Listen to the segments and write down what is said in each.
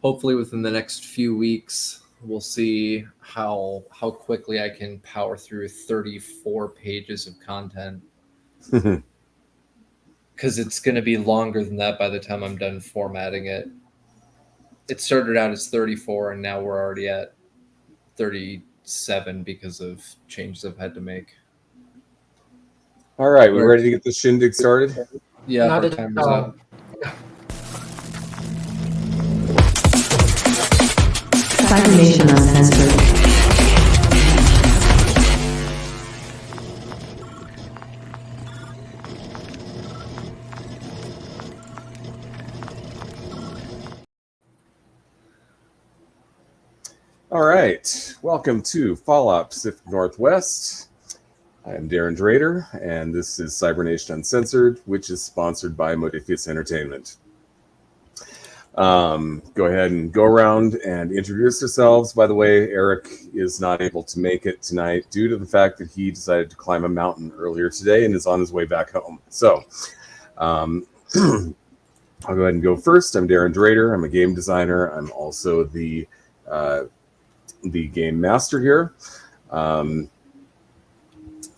hopefully within the next few weeks, we'll see how quickly I can power through 34 pages of content. Because it's going to be longer than that by the time I'm done formatting it. It started out as 34, and now we're already at 37 because of changes I've had to make. All right, we ready to get the shindig started? Yeah, our timer's up. Cybernation Uncensored. All right, welcome to Fallout Pacific Northwest. I am Darren Drader, and this is Cybernation Uncensored, which is sponsored by Modifius Entertainment. Go ahead and go around and introduce yourselves. By the way, Eric is not able to make it tonight due to the fact that he decided to climb a mountain earlier today and is on his way back home. So I'll go ahead and go first. I'm Darren Drader. I'm a game designer. I'm also the game master here. As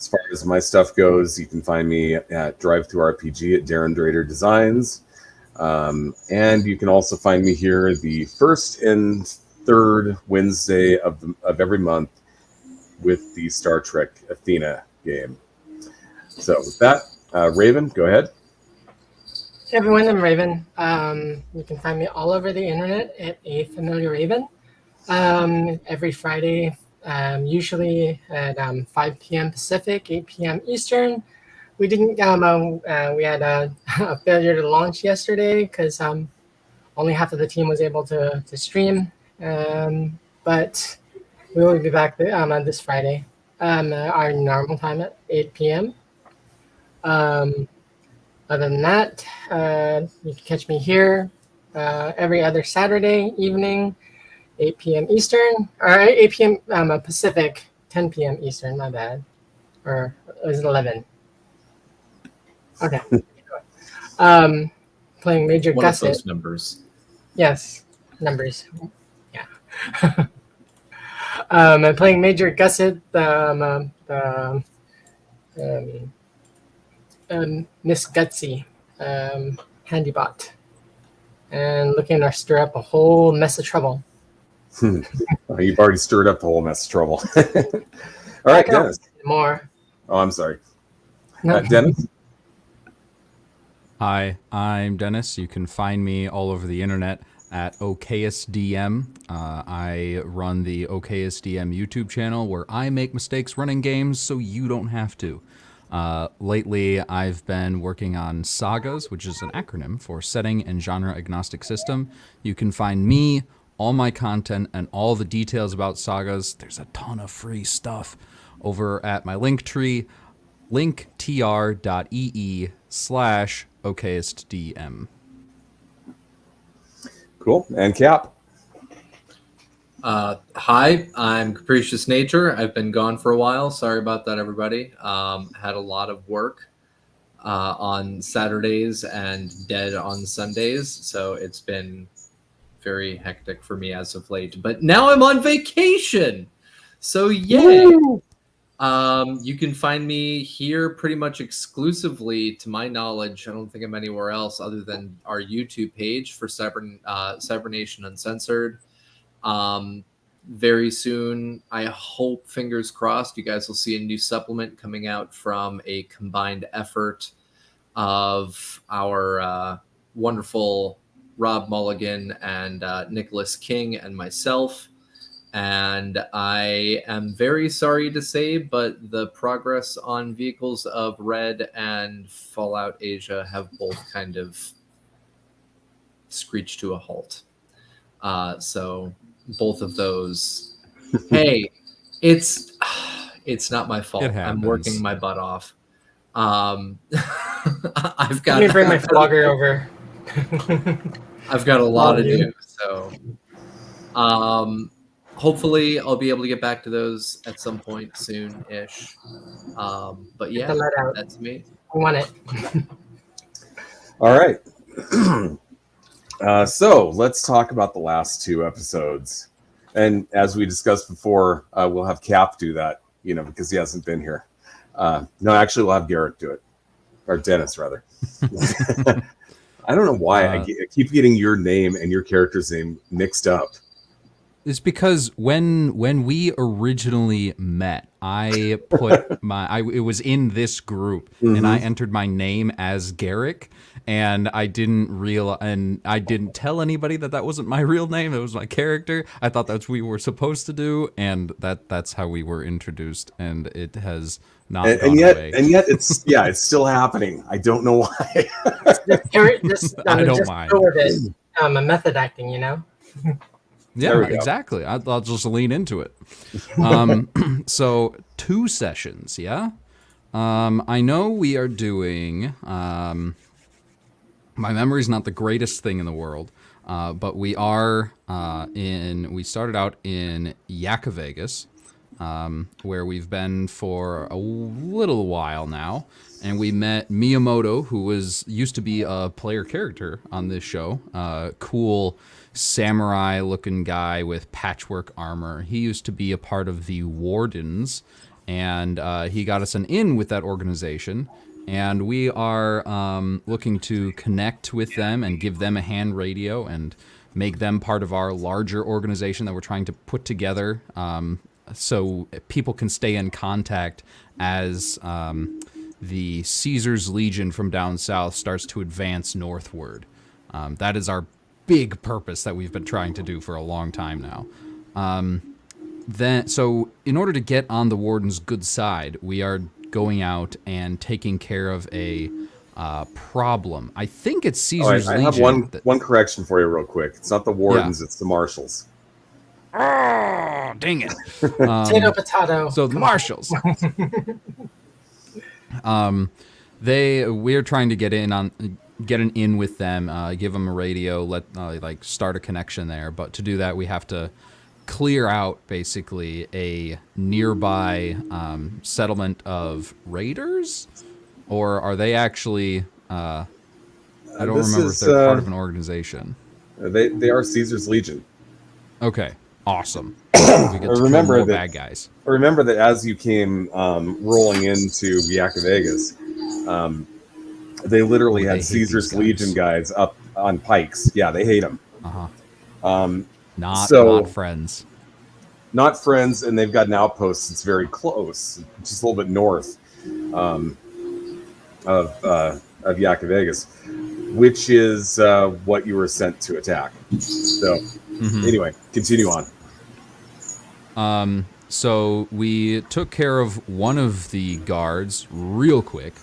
far as my stuff goes, you can find me at DriveThruRPG at Darren Drader Designs. And you can also find me here the first and third Wednesday of every month with the Star Trek Athena game. So with that, Raven, go ahead. Hey everyone, I'm Raven. You can find me all over the internet at A Familiar Raven. Every Friday, usually at 5 p.m. Pacific, 8 p.m. Eastern. We didn't. We had a failure to launch yesterday because only half of the team was able to stream. But we will be back on this Friday, our normal time at 8 p.m. Other than that, you can catch me here every other Saturday evening. 8 p.m. Eastern, or 8 p.m. Pacific, 10 p.m. Eastern, my bad. Or it was 11. Okay. Playing Major One Gusset. of those numbers. Yes, numbers. Yeah. I'm playing Major Gusset, Miss Gutsy, Handybot. And looking to stir up a whole mess of trouble. You've already stirred up the whole mess of trouble. All right, Dennis. More. Oh, I'm sorry. No. Dennis? Hi, I'm Dennis. You can find me all over the internet at OKSDM. I run the OKSDM YouTube channel where I make mistakes running games so you don't have to. Lately, I've been working on Sagas, which is an acronym for Setting and Genre Agnostic System. You can find me, all my content, and all the details about Sagas. There's a ton of free stuff over at my Linktree, linktr.ee/OKSDM. Cool. And Cap? Hi, I'm Capricious Nature. I've been gone for a while. Sorry about that, everybody. Had a lot of work on Saturdays and dead on Sundays, so it's been very hectic for me as of late. But now I'm on vacation, so yay! You can find me here pretty much exclusively, to my knowledge. I don't think I'm anywhere else other than our YouTube page for Cybernation Uncensored. Very soon, I hope, fingers crossed, you guys will see a new supplement coming out from a combined effort of our wonderful Rob Mulligan and Nicholas King and myself. And I am very sorry to say, but the progress on Vehicles of Red and Fallout Asia have both kind of screeched to a halt. So both of those, hey, it's not my fault. I'm working my butt off. I've got. Let me bring my flogger over. I've got a lot to do, so hopefully I'll be able to get back to those at some point soon-ish. But yeah, that's me. I want it. All right. So let's talk about the last 2 episodes. And as we discussed before, we'll have Cap do that, because he hasn't been here. No, actually, we'll have Garrett do it. Or Dennis, rather. I don't know why I keep getting your name and your character's name mixed up. It's because when we originally met, I put it was in this group, and I entered my name as Garrick, and I didn't tell anybody that wasn't my real name. It was my character. I thought that's what we were supposed to do, and that's how we were introduced, and it has not gone away. And yet it's still happening. I don't know why. I don't mind. A method acting, Yeah, exactly. I'll just lean into it. So 2 sessions, yeah? I know we are doing... my memory's not the greatest thing in the world, but we are we started out in Vegas, where we've been for a little while now, and we met Miyamoto, who used to be a player character on this show. Cool samurai-looking guy with patchwork armor. He used to be a part of the Wardens, and he got us an in with that organization. And we are looking to connect with them and give them a hand radio and make them part of our larger organization that we're trying to put together, so people can stay in contact as the Caesar's Legion from down south starts to advance northward. That is our big purpose that we've been trying to do for a long time now. So in order to get on the Warden's good side, we are going out and taking care of a problem. I think it's Caesar's Legion. I have one correction for you real quick. It's not the Wardens, it's the Marshals. Oh, dang it. Potato. So the Marshals. We're trying to get an in with them, give them a radio, start a connection there. But to do that, we have to clear out basically a nearby settlement of raiders, or are they actually? I don't remember if they're part of an organization. They are Caesar's Legion. Okay, awesome. We get to remember kill more that bad guys. Remember that as you came rolling into Vegas, they literally had Caesar's Legion guys up on pikes. Yeah, they hate them. Not friends. Not friends, and they've got an outpost that's very close, just a little bit north of Vegas, which is what you were sent to attack. So, anyway, continue on. So we took care of one of the guards real quick,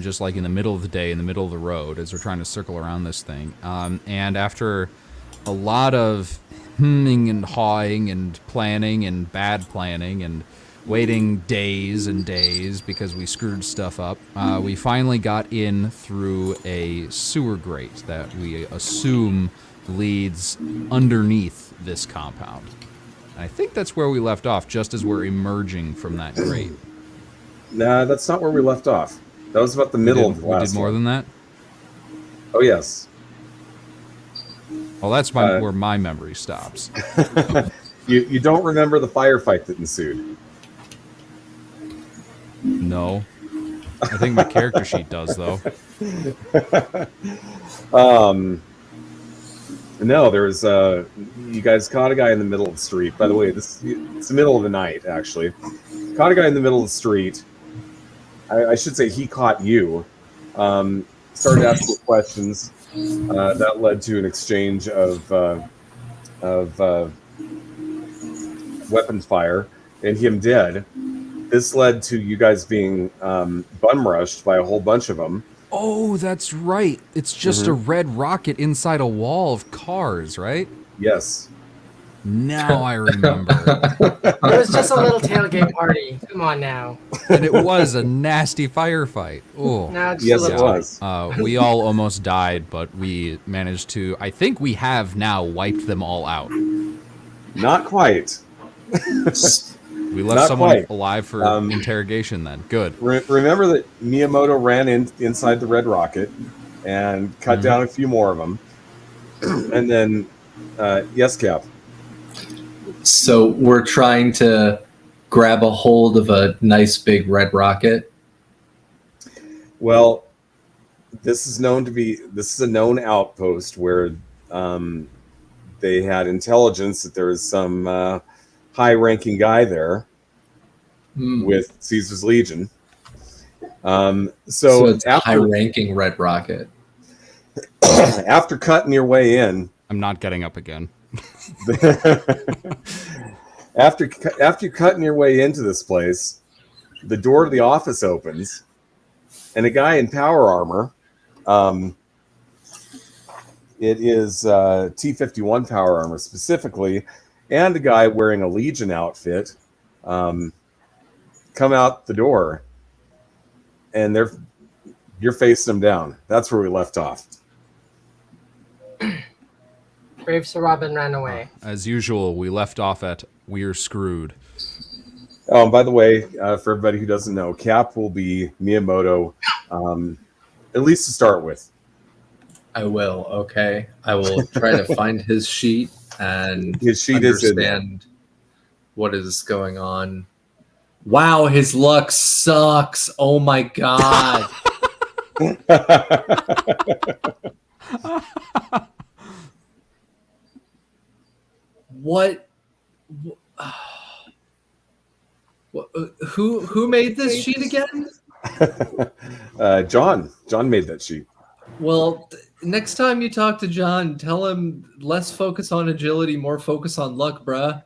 just like in the middle of the day, in the middle of the road, as we're trying to circle around this thing. And after a lot of hemming and hawing and planning and bad planning and waiting days and days because we screwed stuff up, we finally got in through a sewer grate that we assume leads underneath this compound. And I think that's where we left off, just as we're emerging from that grate. Nah, that's not where we left off. That was about the middle of the last one. We did more than that? Oh, yes. Well, that's where my memory stops. You don't remember the firefight that ensued? No. I think my character sheet does, though. No, there was you guys caught a guy in the middle of the street. By the way, it's the middle of the night, actually. Caught a guy in the middle of the street. I should say he caught you. Started asking questions. That led to an exchange of weapons fire and him dead. This led to you guys being bum rushed by a whole bunch of them. Oh, that's right. It's just a red rocket inside a wall of cars, right? Yes. Now I remember. It was just a little tailgate party. Come on now. And it was a nasty firefight. Oh, yes, it was. We all almost died, but we managed to. I think we have now wiped them all out. Not quite. We left someone alive for interrogation then. Good. Remember that Miyamoto ran inside the Red Rocket and cut down a few more of them. And then, yes, Cap. So we're trying to grab a hold of a nice big red rocket. Well, this is a known outpost where they had intelligence that there was some high-ranking guy there with Caesar's Legion. So it's a high-ranking red rocket. After cutting your way in, I'm not getting up again. after cutting your way into this place, the door to the office opens, and a guy in power armor. It is T-51 power armor specifically, and a guy wearing a Legion outfit come out the door, and you're facing them down. That's where we left off. Brave Sir Robin ran away. As usual, we left off at "We're screwed." Oh, and by the way, for everybody who doesn't know, Cap will be Miyamoto, at least to start with. I will. Okay, I will try to find his sheet and understand what is going on. Wow, his luck sucks. Oh my god. What? Who made this sheet again? John made that sheet. Well, next time you talk to John, tell him less focus on agility, more focus on luck, bruh.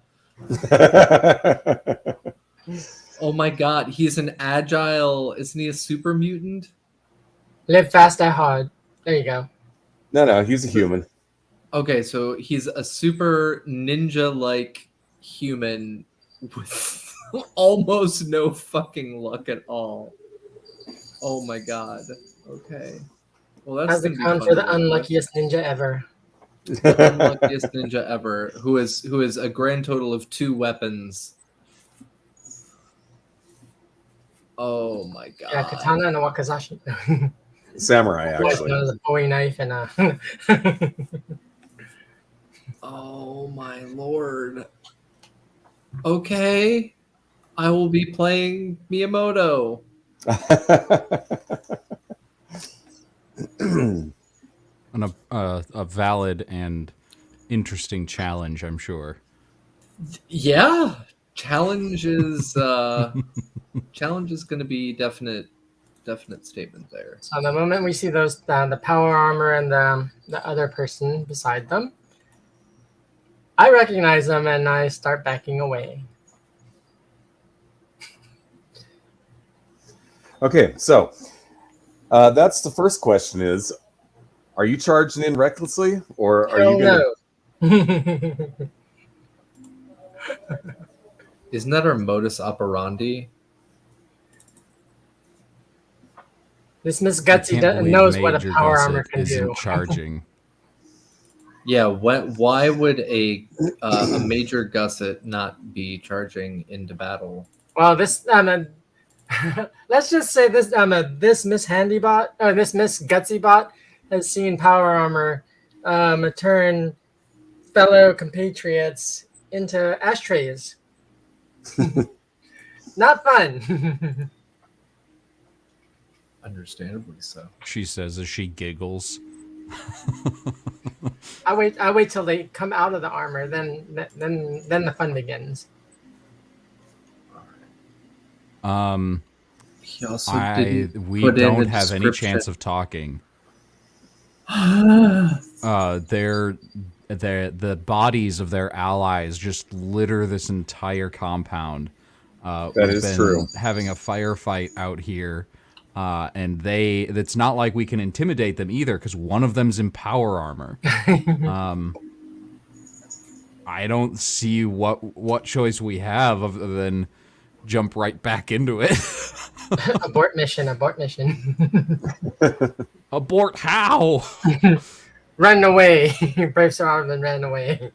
Oh my god, he's an agile. Isn't he a super mutant? Live fast, die hard. There you go. No, he's a human. Okay, so he's a super ninja-like human with almost no fucking luck at all. Oh my god. Okay. Well, that's How's it going for the unluckiest ninja ever? The unluckiest ninja ever, who is a grand total of 2 weapons. Oh my god. Yeah, katana and a wakizashi. Samurai, actually. A Bowie knife and a. Oh my lord. Okay. I will be playing Miyamoto. A valid and interesting challenge, I'm sure. Yeah. Challenge is going to be definite statement there. So the moment we see those, the power armor and the other person beside them, I recognize them and I start backing away. Okay, so that's the first question is, are you charging in recklessly, or are you going to... No. Isn't that our modus operandi? This Miss Gutsy knows what a power armor can do. Charging. Yeah, why would a major gusset not be charging into battle? Well, this let's just say this this Miss Handybot or this Miss Gutsy bot has seen power armor turn fellow compatriots into ashtrays. Not fun. Understandably so. She says as she giggles. I wait till they come out of the armor, then the fun begins. He also we don't have any chance of talking. The bodies of their allies just litter this entire compound. That is true. Having a firefight out here, and it's not like we can intimidate them either because one of them's in power armor. I don't see what choice we have other than jump right back into it. Abort mission. Abort how? Run away. Brave Sir Arvin ran away.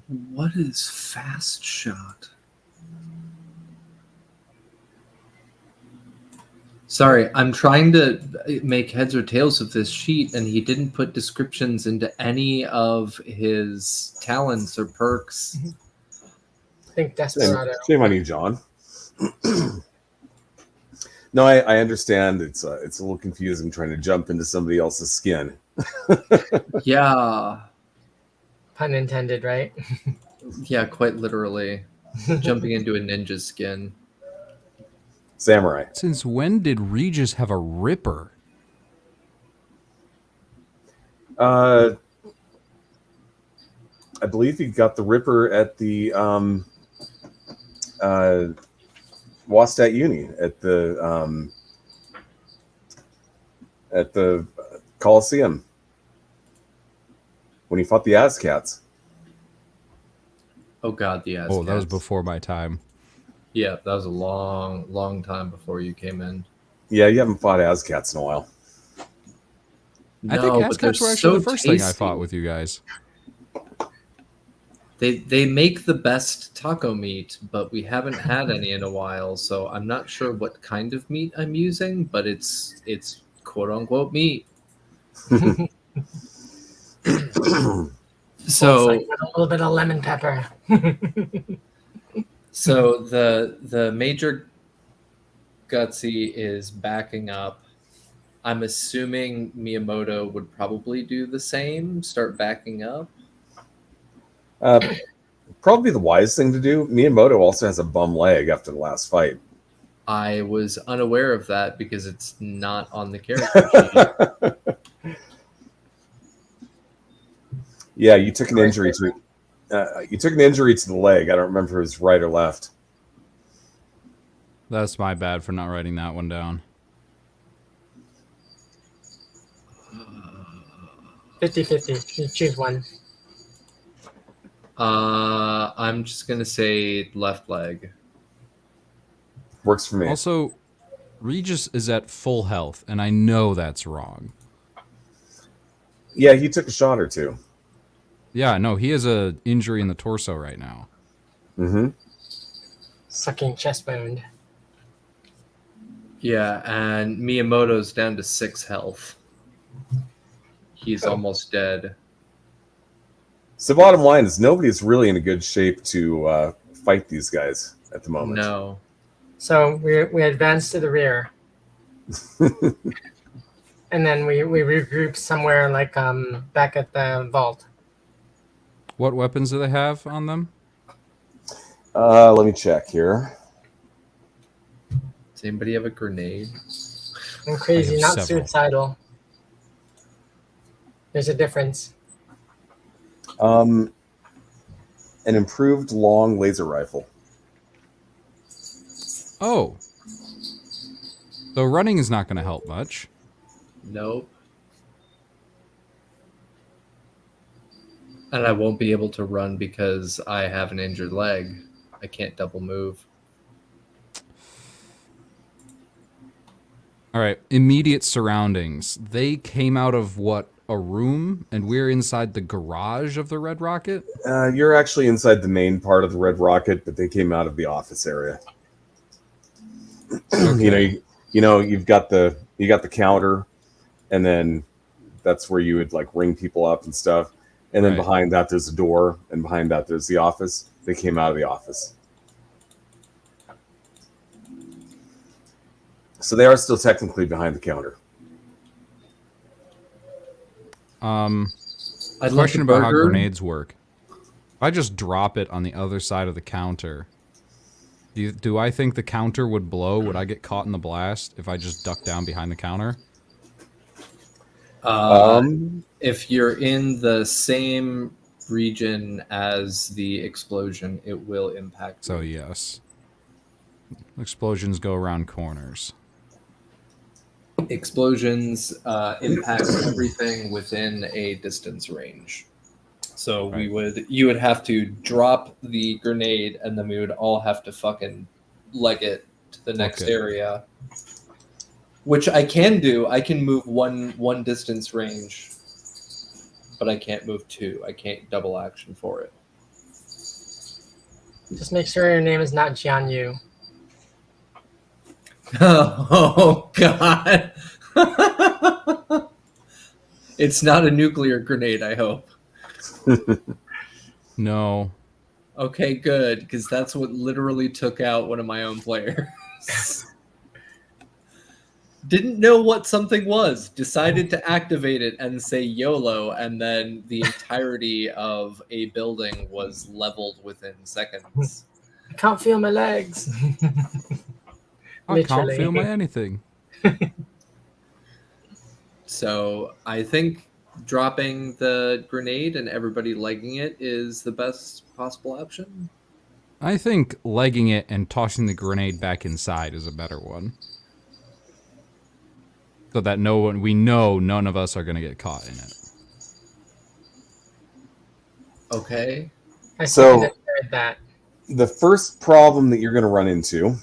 What is fast shot? Sorry, I'm trying to make heads or tails of this sheet, and he didn't put descriptions into any of his talents or perks. I think Desperado. Shame on you, John. No, I understand. It's a little confusing trying to jump into somebody else's skin. Yeah. Pun intended, right? Yeah, quite literally. Jumping into a ninja's skin. Samurai. Since when did Regis have a Ripper? I believe he got the Ripper at the Wastat Uni at the Coliseum when he fought the Azcats. Oh god, the Azcats. Oh, that was before my time. Yeah, that was a long time before you came in. Yeah, you haven't fought Azcats in a while. I think No, but they're Azcats were actually so the first thing I tasty. fought with you guys. They make the best taco meat, but we haven't had any in a while, so I'm not sure what kind of meat I'm using, but it's quote unquote meat. So Like with a little bit of lemon pepper. so the major Gutsy is backing up. I'm assuming Miyamoto would probably do the same, start backing up. Probably the wise thing to do. Miyamoto also has a bum leg after the last fight. I was unaware of that because it's not on the character sheet. Yeah, you took an injury to the leg. I don't remember if it was right or left. That's my bad for not writing that one down. 50-50. You choose one. I'm just gonna say left leg. Works for me. Also, Regis is at full health, and I know that's wrong. Yeah, he took a shot or two. Yeah, no, he has a injury in the torso right now. Mm-hmm. Sucking chest wound. Yeah, and Miyamoto's down to 6 health. He's almost dead. So bottom line is nobody's really in a good shape to fight these guys at the moment. No. So we advance to the rear. And then we regroup somewhere like back at the vault. What weapons do they have on them? Let me check here. Does anybody have a grenade? I'm crazy, I have not several. suicidal. There's a difference. An improved long laser rifle. Oh. So running is not going to help much. Nope. And I won't be able to run because I have an injured leg. I can't double move. All right, immediate surroundings. They came out of what, a room, and we're inside the garage of the Red Rocket? You're actually inside the main part of the Red Rocket, but they came out of the office area. Okay. You've got the counter, and then that's where you would like ring people up and stuff. And then Right. behind that there's a door, and behind that there's the office. They came out of the office. So they are still technically behind the counter. I'd Question like a about how burger. grenades work. If I just drop it on the other side of the counter, do I think the counter would blow? Would I get caught in the blast if I just duck down behind the counter? If you're in the same region as the explosion, it will impact So you. yes. Explosions go around corners. Explosions impact everything within a distance range. So Right. you would have to drop the grenade, and then we would all have to fucking leg it to the next Okay. area. Which I can do. I can move one distance range, but I can't move 2. I can't double action for it. Just make sure your name is not Jian Yu. Oh God. It's not a nuclear grenade, I hope. No. Okay, good, because that's what literally took out one of my own players. Didn't know what something was, decided to activate it and say YOLO, and then the entirety of a building was leveled within seconds. I can't feel my legs. I can't Literally. feel my anything. So I think dropping the grenade and everybody legging it is the best possible option. I think legging it and tossing the grenade back inside is a better one. So that we know none of us are going to get caught in it. Okay. I So- second that. The first problem that you're going to run into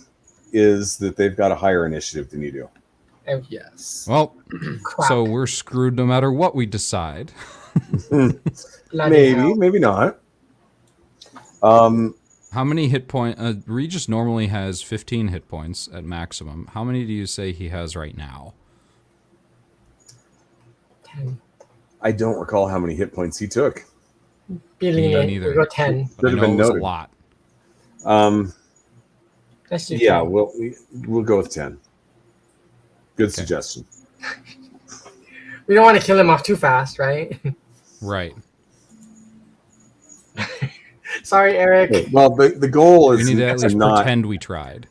is that they've got a higher initiative than you do. Yes. Well, Crap. so we're screwed no matter what we decide. Bloody Maybe, hell. maybe not. How many hit points? Regis normally has 15 hit points at maximum. How many do you say he has right now? 10. I don't recall how many hit points he took. Billion. Me We neither. go 10. But I Should have know been it was noted. a lot. Let's do Yeah, 10. we'll go with 10. Good Okay. suggestion. We don't want to kill him off too fast, right? Right. Sorry, Eric. Okay, well, the goal We is need to at least not pretend we tried.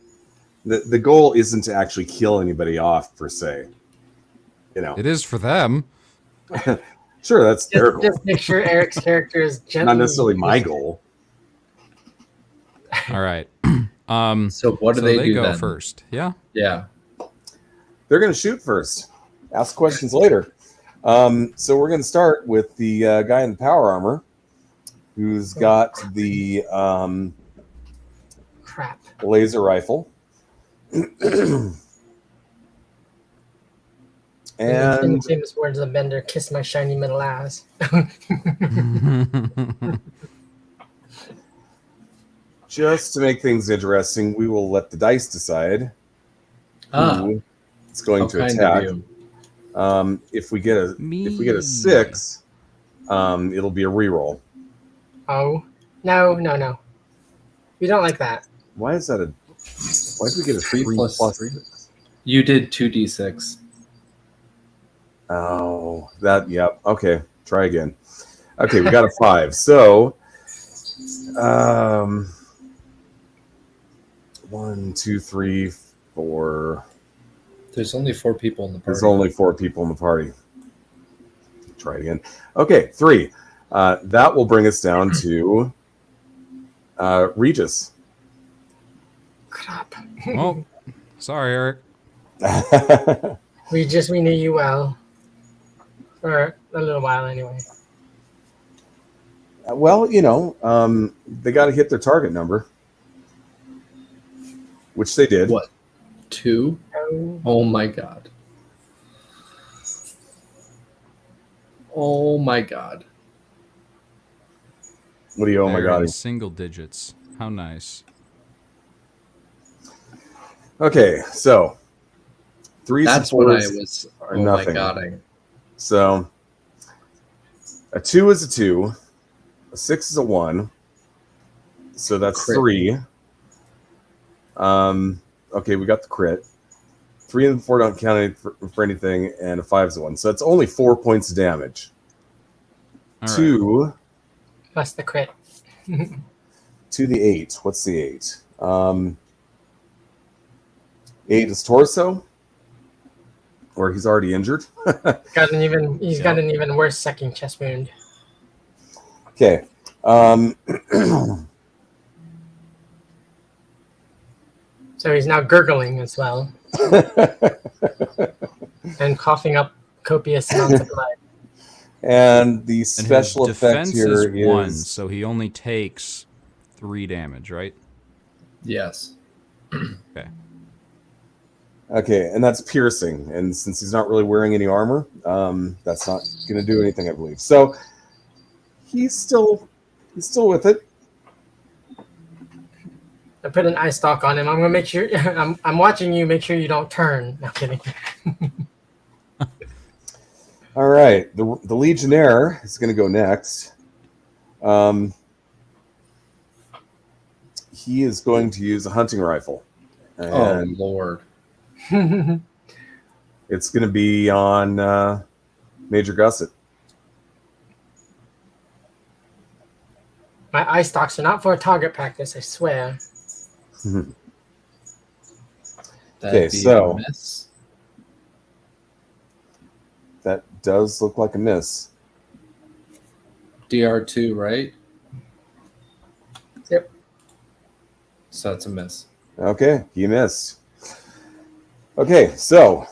the goal isn't to actually kill anybody off per se. You know, It is for them. sure, that's their goal, Just make sure Eric's character is gently. not necessarily my goal. All right. So what do so they they do go then? first. Yeah. Yeah. They're going to shoot first. Ask questions later. So we're going to start with the guy in the power armor, who's got the Crap. laser rifle. In And the famous words of Bender, kiss my shiny middle ass. just to make things interesting, we will let the dice decide who is going How to kind attack. of you. If we get a 6, it'll be a reroll. Oh. No. We don't like that. Why is that why did we get a 3 plus plus 3? 6? You did 2d6. Oh, yep. Okay, try again. Okay, we got a 5. So, 1, 2, 3, 4. There's only 4 people in the party. There's only 4 people in the party. Try it again. Okay, 3. That will bring us down to Regis. Crap. Well, sorry, Eric. We knew you well. For a little while, anyway. Well, they got to hit their target number, which they did. What? 2? Oh. Oh my god. Oh my god. What do you? Oh my They're god! in single digits. How nice. Okay, so 3 That's what I supporters was. are Oh nothing. my god. So a 2 is a 2, a 6 is a 1, so that's Crit. 3. Okay, we got the crit. 3 and 4 don't count for anything, and a 5 is a 1, so that's only 4 points of damage. All right. 2 Plus the crit. to the 8. What's the 8? 8 is torso, or he's already injured. He's got an even worse second chest wound. Okay. So he's now gurgling as well. And coughing up copious amounts of blood. And the And special his effect defense here is 1, is so he only takes 3 damage, right? Yes. Okay. okay, and that's piercing. And since he's not really wearing any armor, that's not going to do anything, I believe. So he's still with it. I put an eye stalk on him. I'm gonna make sure. I'm watching you. Make sure you don't turn. No kidding. All right, the Legionnaire is going to go next. He is going to use a hunting rifle, and Oh Lord. it's going to be on Major Gusset. My eye stalks are not for target practice. I swear. That'd Okay, be so- a miss. That does look like a miss. DR2, right? Yep. So that's a miss. Okay, he missed. Okay, so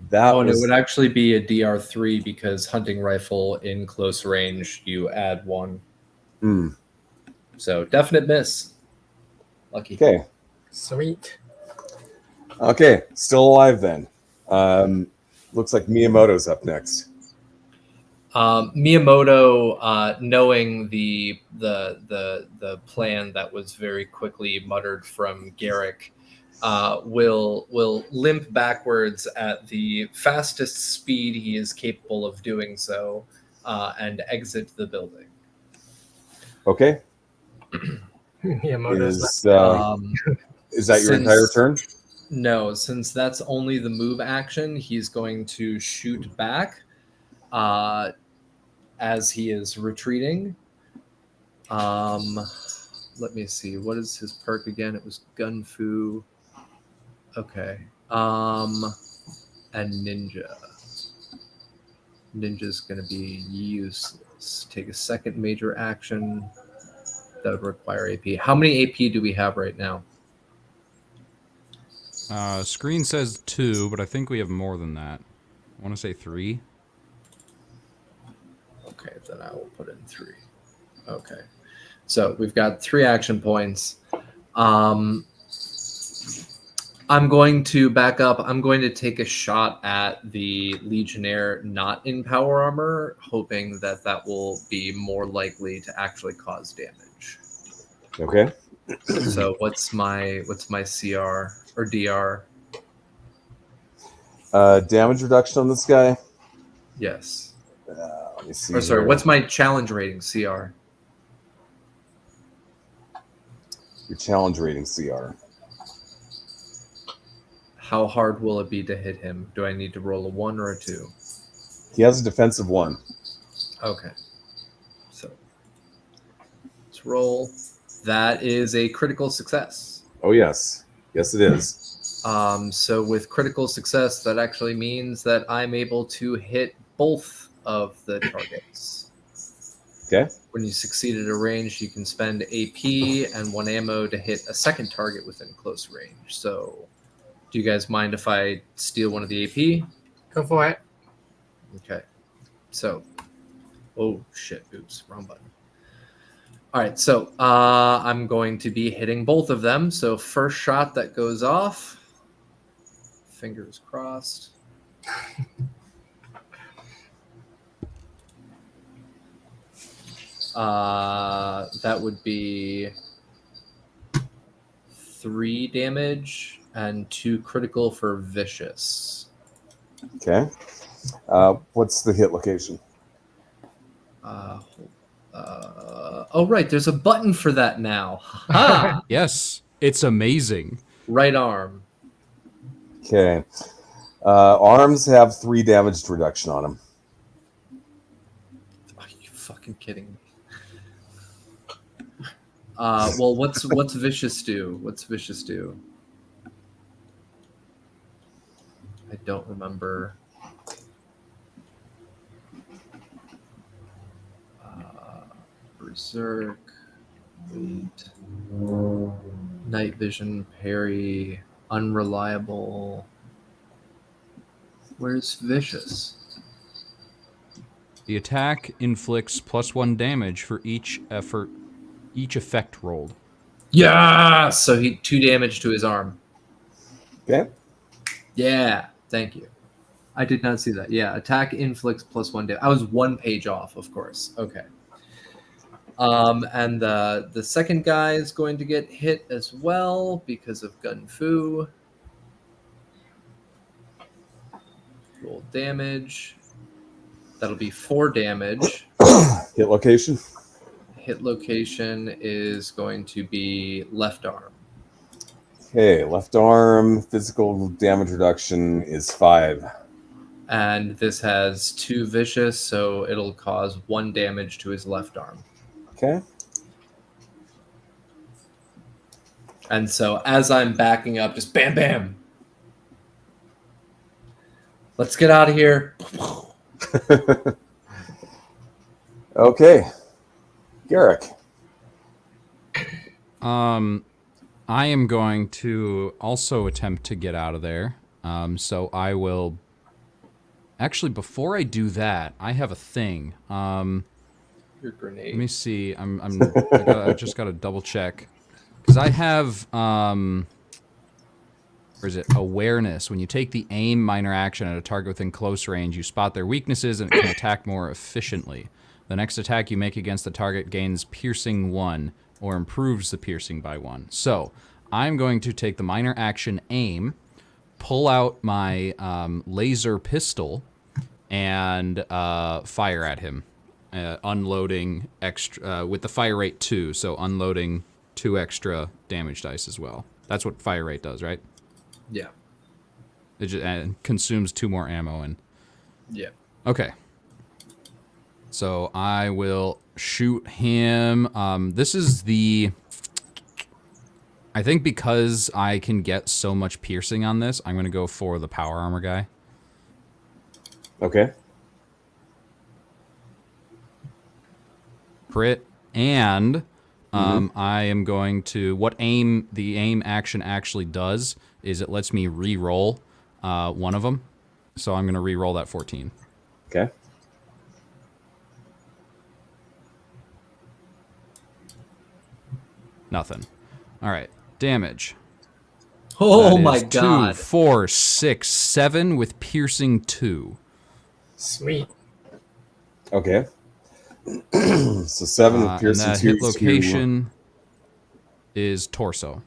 that Oh, and it was would actually be a DR3 because hunting rifle in close range, you add 1. Hmm. So definite miss. Lucky. Okay. Sweet. Okay, still alive then. Looks like Miyamoto's up next. Miyamoto, knowing the plan that was very quickly muttered from Garrick, will limp backwards at the fastest speed he is capable of doing so, and exit the building. Okay, Miyamoto's is that your since- entire turn? No, since that's only the move action, he's going to shoot back as he is retreating. Let me see. What is his perk again? It was Gun Fu. Okay. And Ninja. Ninja's going to be useless. Take a second major action. That would require AP. How many AP do we have right now? Screen says 2, but I think we have more than that. I want to say 3. Okay, then I will put in 3. Okay. So we've got 3 action points. I'm going to back up. I'm going to take a shot at the Legionnaire not in power armor, hoping that that will be more likely to actually cause damage. Okay. So what's my CR or DR? Damage reduction on this guy. Yes. Let me see. Or sorry, here. what's my challenge rating CR? Your challenge rating CR? How hard will it be to hit him? Do I need to roll a 1 or a 2? He has a defensive 1. Okay. So let's roll. That is a critical success. Oh yes, yes it is. So with critical success, that actually means that I'm able to hit both of the targets. Okay. When you succeed at a range, you can spend AP and 1 ammo to hit a second target within close range. So do you guys mind if I steal one of the AP? Go for it. Okay. So, oh shit, oops, wrong button. All right, so I'm going to be hitting both of them. So first shot that goes off, fingers crossed. That would be 3 damage and 2 critical for vicious. Okay. What's the hit location? Oh, right. There's a button for that now. Ha! Yes, it's amazing. Right arm. Okay. Arms have 3 damage reduction on them. Are you fucking kidding me? Well, what's vicious do? What's vicious do? I don't remember. Berserk, Wait, Night Vision, Parry, Unreliable. Where's vicious? The attack inflicts +1 damage for each effect rolled. Yeah. So he 2 damage to his arm. Okay. Yeah. Thank you. I did not see that. Yeah. Attack inflicts +1 damage. I was 1 page off, of course. Okay. And the second guy is going to get hit as well because of gun fu. Roll damage. That'll be 4 damage. Hit location. Hit location is going to be left arm. Okay, left arm physical damage reduction is 5. And this has 2 vicious, so it'll cause 1 damage to his left arm. Okay. And so as I'm backing up, just bam, bam. Let's get out of here. Okay. Garrick. I am going to also attempt to get out of there. So I will... Actually, before I do that, I have a thing. Your grenade. Let me see. I just got to double check. Because I have... Or is it awareness? When you take the aim minor action at a target within close range, you spot their weaknesses and it can attack more efficiently. The next attack you make against the target gains piercing 1 or improves the piercing by 1. So I'm going to take the minor action aim, pull out my laser pistol, and fire at him, unloading extra with the fire rate 2. So unloading 2 extra damage dice as well. That's what fire rate does, right? Yeah. It just consumes 2 more ammo and... Yeah. Okay. So I will shoot him. This is the... I think because I can get so much piercing on this, I'm going to go for the power armor guy. Okay. Crit. And I am going to... What the aim action actually does is it lets me re-roll one of them. So I'm going to re-roll that 14. Okay. Nothing. All right. Damage. Oh That my is god. 2, 4, 6, 7 with piercing 2. Sweet. Okay. So 7 with piercing and that 2. hit location is torso.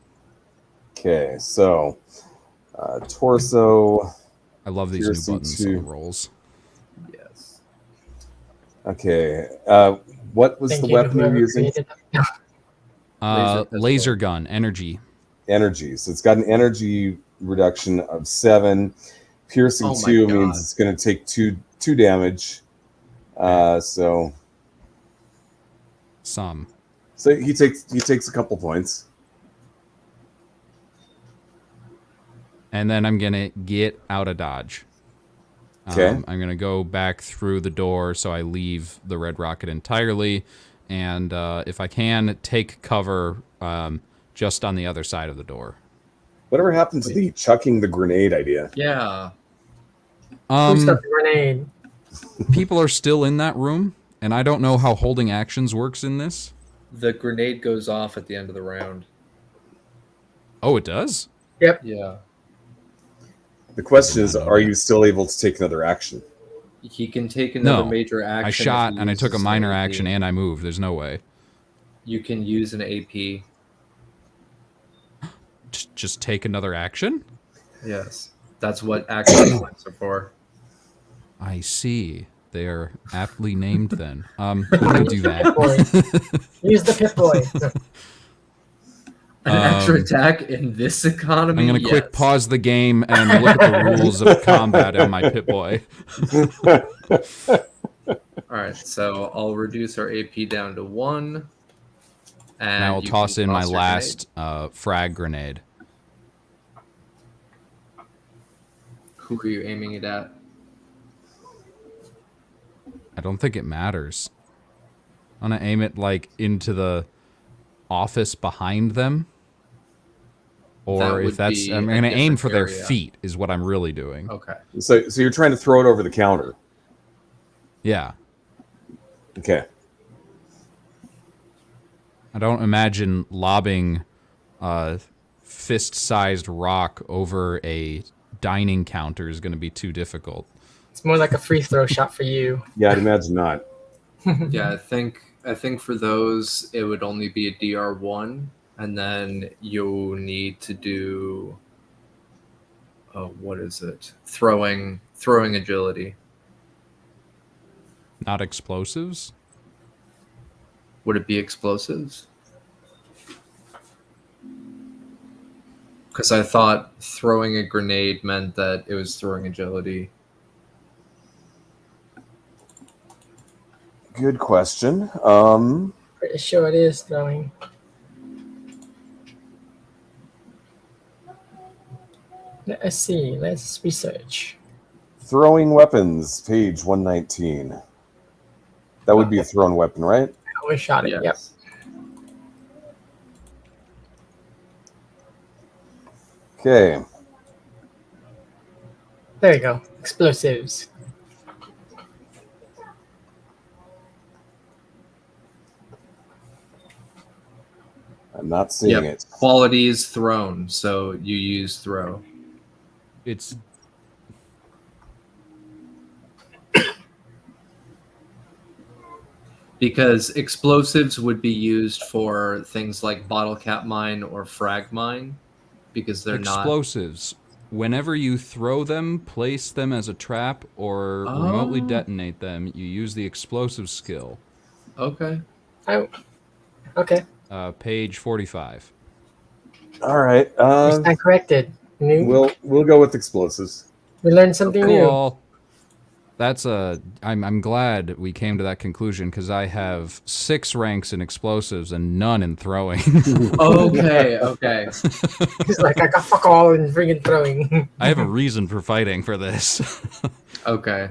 Okay, so torso. I love these new Piercing buttons 2. on the rolls. Yes. Okay. What was Thank the you to weapon you're whoever using? created that. Laser gun, energy. Energy. So it's got an energy reduction of 7. Piercing Oh my 2 God. means it's going to take 2 damage. So Some. he takes a couple points. And then I'm going to get out of dodge. Okay. I'm going to go back through the door so I leave the red rocket entirely. And if I can, take cover just on the other side of the door. Whatever happened to the chucking the grenade idea? Yeah. Who's got the grenade? People are still in that room, and I don't know how holding actions works in this. The grenade goes off at the end of the round. Oh, it does? Yep. Yeah. The question is, are you still able to take another action? He can take another No. major action. I if shot, he and I took a uses minor an AP. action, and I moved. There's no way. You can use an AP. Just take another action? Yes. That's what action points are for. I see. They are aptly named then. I'm going to do that. Boy. Use the Pip Boy. An extra attack in this economy? I'm going to Yes. quick pause the game and look at the rules of combat on my Pip-Boy. Alright, so I'll reduce our AP down to 1. And Now I'll you toss can in my toss your last frag grenade. Who are you aiming it at? I don't think it matters. I'm going to aim it, like, into the office behind them. That Or if would that's... be I'm a going to aim different for their area. feet, is what I'm really doing. Okay. So you're trying to throw it over the counter. Yeah. Okay. I don't imagine lobbing a fist-sized rock over a dining counter is going to be too difficult. It's more like a free throw shot for you. Yeah, I'd imagine not. Yeah, I think I think for those it would only be a DR1, and then you'll need to do what is it? Throwing agility. Not explosives? Would it be explosives? Because I thought throwing a grenade meant that it was throwing agility. Good question. Pretty sure it is throwing. Let's see. Let's research. Throwing weapons, page 119. That would be a thrown weapon, right? We shot it. Yep. Okay. There you go. Explosives. I'm not seeing it. Quality is thrown, so you use throw. It's Because explosives would be used for things like bottle cap mine or frag mine, because they're explosives. Whenever you throw them, place them as a trap, or remotely detonate them, you use the explosive skill. Okay. Okay. Page 45. All right. I stand corrected. We'll go with explosives. We learned something new. Cool. That's I'm glad we came to that conclusion, because I have 6 ranks in explosives and none in throwing. Okay. He's like, I got fuck all in friggin' throwing. I have a reason for fighting for this. Okay.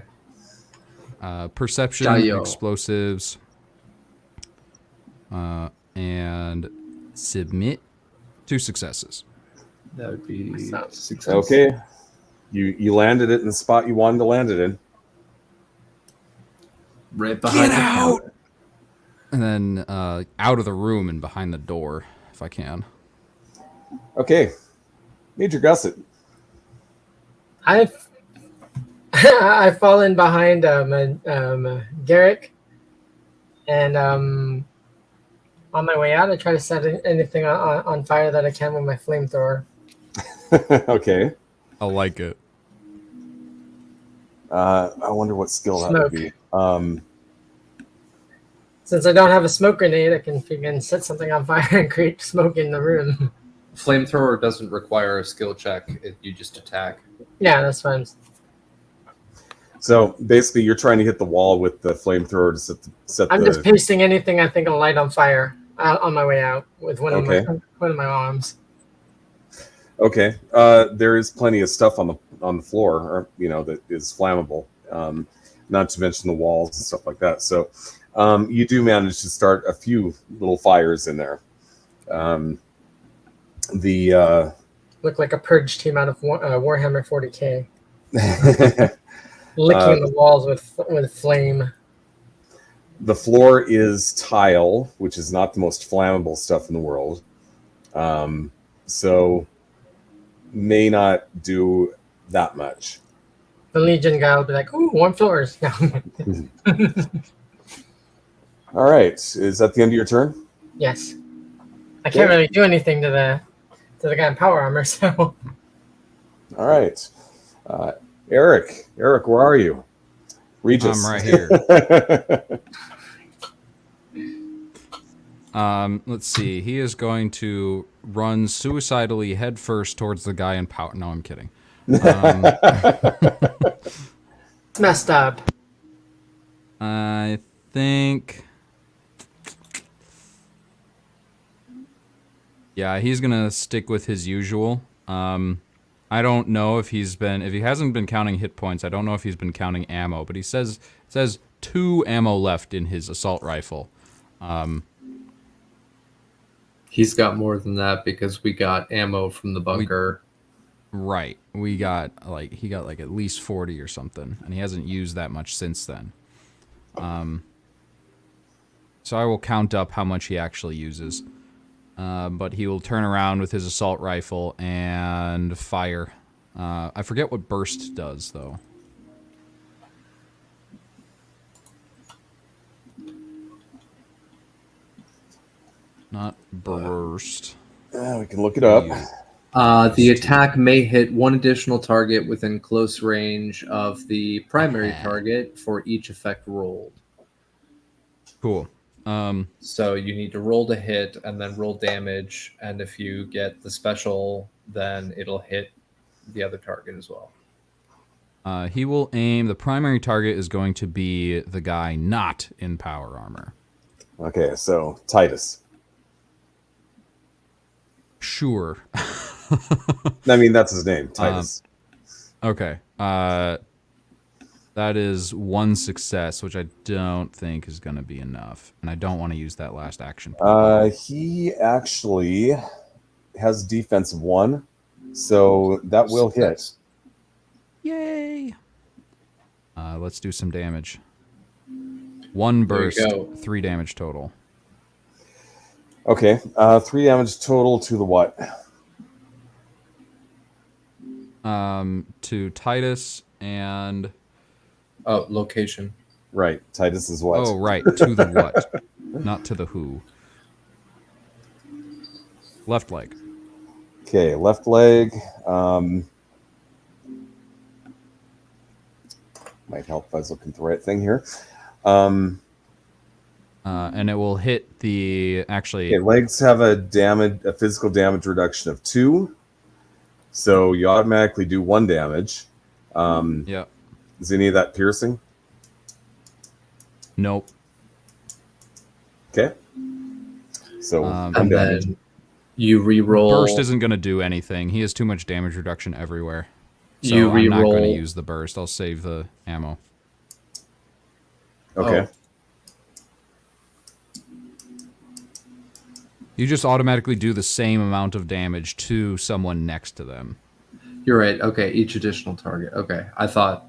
Perception, Jayo. explosives, and submit. 2 successes. That would be success. Okay. You landed it in the spot you wanted to land it in. Right behind Get the out! counter. And then out of the room and behind the door, if I can. Okay. Major Gusset. I've fallen behind Garrick, and on my way out, I try to set anything on fire that I can with my flamethrower. Okay. I like it. I wonder what skill that would be. Since I don't have a smoke grenade, I can freaking set something on fire and create smoke in the room. Flamethrower doesn't require a skill check. You just attack. Yeah, that's fine. So basically, you're trying to hit the wall with the flamethrower to set I'm the. just pasting anything I think will light on fire on my way out with one of my arms. Okay. There is plenty of stuff on the floor, or that is flammable. Not to mention the walls and stuff like that. So you do manage to start a few little fires in there. Look like a purge team out of Warhammer 40K. Licking the walls with flame. The floor is tile, which is not the most flammable stuff in the world. So may not do that much. The Legion guy will be like, "Ooh, warm floors." All right. Is that the end of your turn? Yes. I can't really do anything to the guy in power armor, so. All right. Eric, where are you? Regis. I'm right here. Let's see. He is going to run suicidally headfirst towards the guy in power. No, I'm kidding. It's messed up. I think. Yeah, he's gonna stick with his usual. I don't know if he hasn't been counting hit points. I don't know if he's been counting ammo, but he says 2 ammo left in his assault rifle. He's got more than that because we got ammo from the bunker. Right. He got at least 40 or something, and he hasn't used that much since then. So I will count up how much he actually uses. But he will turn around with his assault rifle and fire. I forget what burst does, though. Not burst. We can look it up. The attack may hit one additional target within close range of the primary target for each effect rolled. Cool. So you need to roll to hit and then roll damage, and if you get the special, then it'll hit the other target as well. He will aim. The primary target is going to be the guy not in power armor. Okay, so Titus. Sure. I mean, that's his name, Titus. Okay. That is one success, which I don't think is going to be enough. And I don't want to use that last action point. He actually has defensive 1, so that will hit. Yay! Let's do some damage. 1 burst, 3 damage total. Okay, 3 damage total to the what? To Titus and... Oh, location. Right, Titus is what? Oh, right, to the what? Not to the who. Left leg. Okay, left leg. Might help if I was looking at the right thing here. And it will hit the... Actually... Okay, legs have a physical damage reduction of 2. So you automatically do 1 damage. Yeah. Is any of that piercing? Nope. Okay. So 1 And damage. then you re-roll. Burst isn't going to do anything. He has too much damage reduction everywhere. So You I'm not going to re-roll. use the burst. I'll save the ammo. Okay. You just automatically do the same amount of damage to someone next to them. You're right. Okay, each additional target. Okay, I thought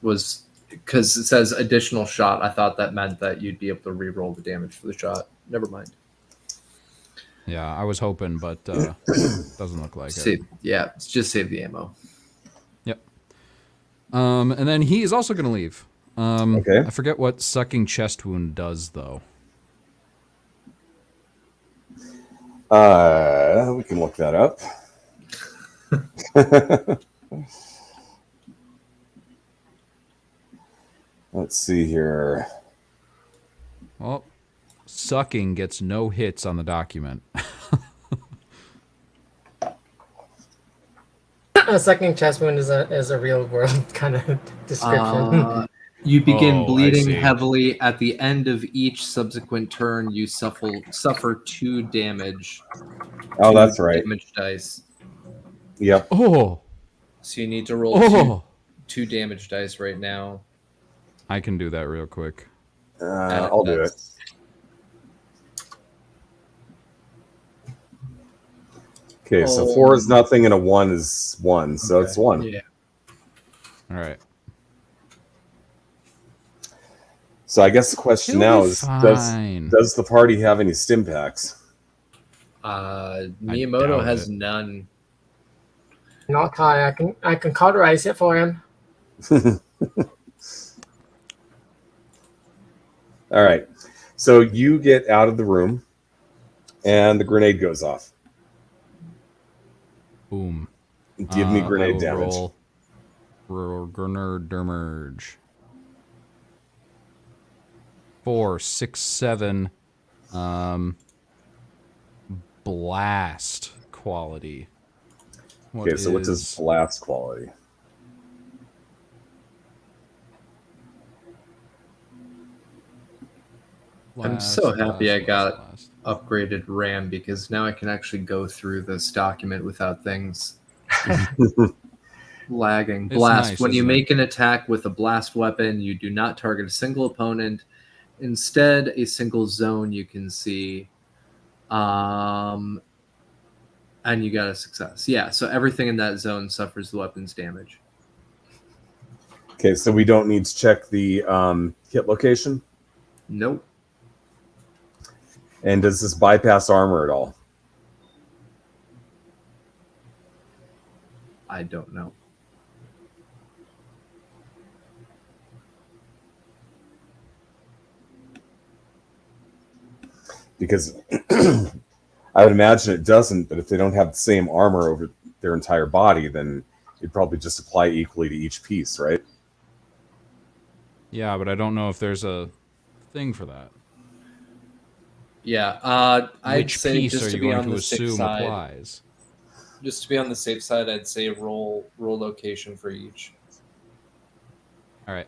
was because it says additional shot. I thought that meant that you'd be able to re-roll the damage for the shot. Never mind. Yeah, I was hoping, but doesn't look like it. Yeah, just save the ammo. Yep. And then he is also going to leave. Okay. I forget what sucking chest wound does, though. We can look that up. Let's see here. Well, sucking gets no hits on the document. A sucking chest wound is a real world kind of description. You begin Oh, I bleeding see. heavily. At the end of each subsequent turn, you suffer 2 damage. Oh, 2 that's right. Damage dice. Yep. Oh! So you need to roll Oh! 2 damage dice right now. I can do that real quick. I'll do it. Okay, so 4 is nothing and a 1 is 1, so it's 1. Yeah. All right. So I guess the question He'll now be is, fine. does the party have any stim packs? Miyamoto doubt has it. none. Not Kai. I can cauterize it for him. All right. So you get out of the room, and the grenade goes off. Boom. Give me I grenade will damage. roll Dermerge. 4, 6, 7. Blast quality. Okay, so what's his blast quality? I'm so happy I got upgraded RAM because now I can actually go through this document without things lagging. It's Blast. nice, When you isn't it? make an attack with a blast weapon, you do not target a single opponent. Instead, a single zone you can see. And you got a success. Yeah, so everything in that zone suffers the weapon's damage. Okay, so we don't need to check the hit location? Nope. And does this bypass armor at all? I don't know. because I would imagine it doesn't. But if they don't have the same armor over their entire body, then it'd probably just apply equally to each piece, right? Yeah, but I don't know if there's a thing for that. Yeah, I'd Which say piece just are to you be going on to the safe assume side. applies? Just to be on the safe side, I'd say roll location for each. All right.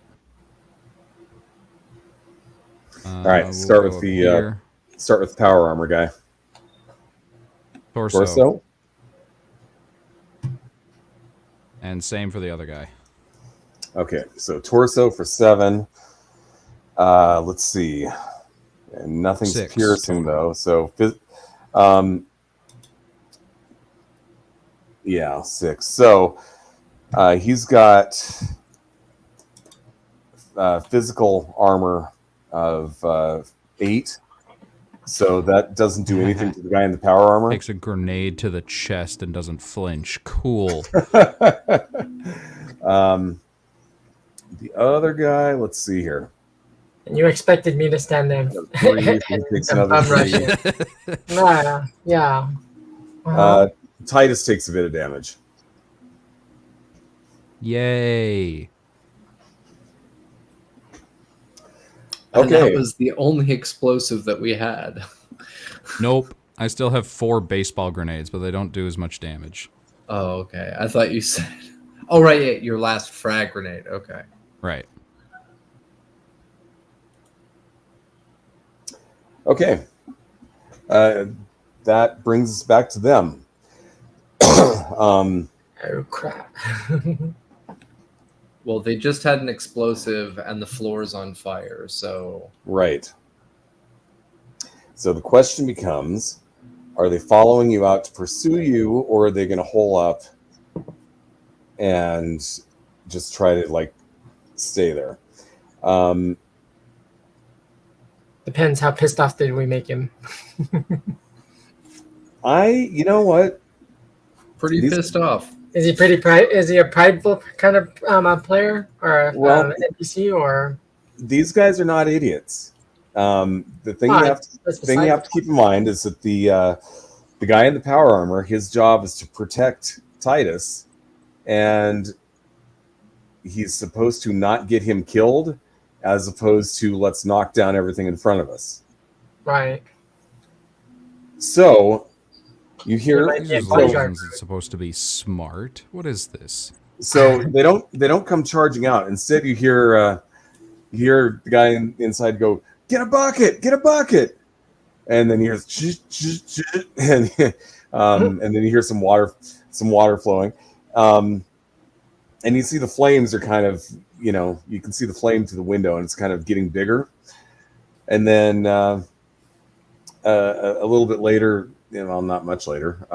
All right, we'll start go with up the here. power armor guy. Torso. And same for the other guy. Okay, so torso for 7. Let's see. And nothing's 6 piercing total. though. So, yeah, 6. So he's got physical armor of 8. So that doesn't do anything to the guy in the power armor. Takes a grenade to the chest and doesn't flinch. Cool. The other guy, let's see here. And you expected me to stand there. 3, so he takes another I'm 3. rushing. Yeah. Uh-huh. Titus takes a bit of damage. Yay. And Okay. that was the only explosive that we had. Nope. I still have 4 baseball grenades, but they don't do as much damage. Oh, okay. I thought you said. Oh, right. Yeah, your last frag grenade. Okay. Right. Okay. That brings us back to them. Oh crap. Well, they just had an explosive and the floor's on fire, so. Right. So the question becomes, are they following you out to pursue you, or are they going to hole up and just try to, like, stay there? Depends how pissed off did we make him. You know what? Pretty pissed off. Is he is he a prideful kind of player or NPC or? These guys are not idiots. The thing you have to keep in mind is that the guy in the power armor, his job is to protect Titus, and he's supposed to not get him killed, as opposed to let's knock down everything in front of us. Right. So you hear It's supposed to be smart. What is this? So they don't come charging out. Instead, you hear the guy inside go, "Get a bucket! Get a bucket!" And then you hear and then you hear some water flowing, and you see the flames are kind of, you can see the flame through the window, and it's kind of getting bigger. And then a little bit later, not much later,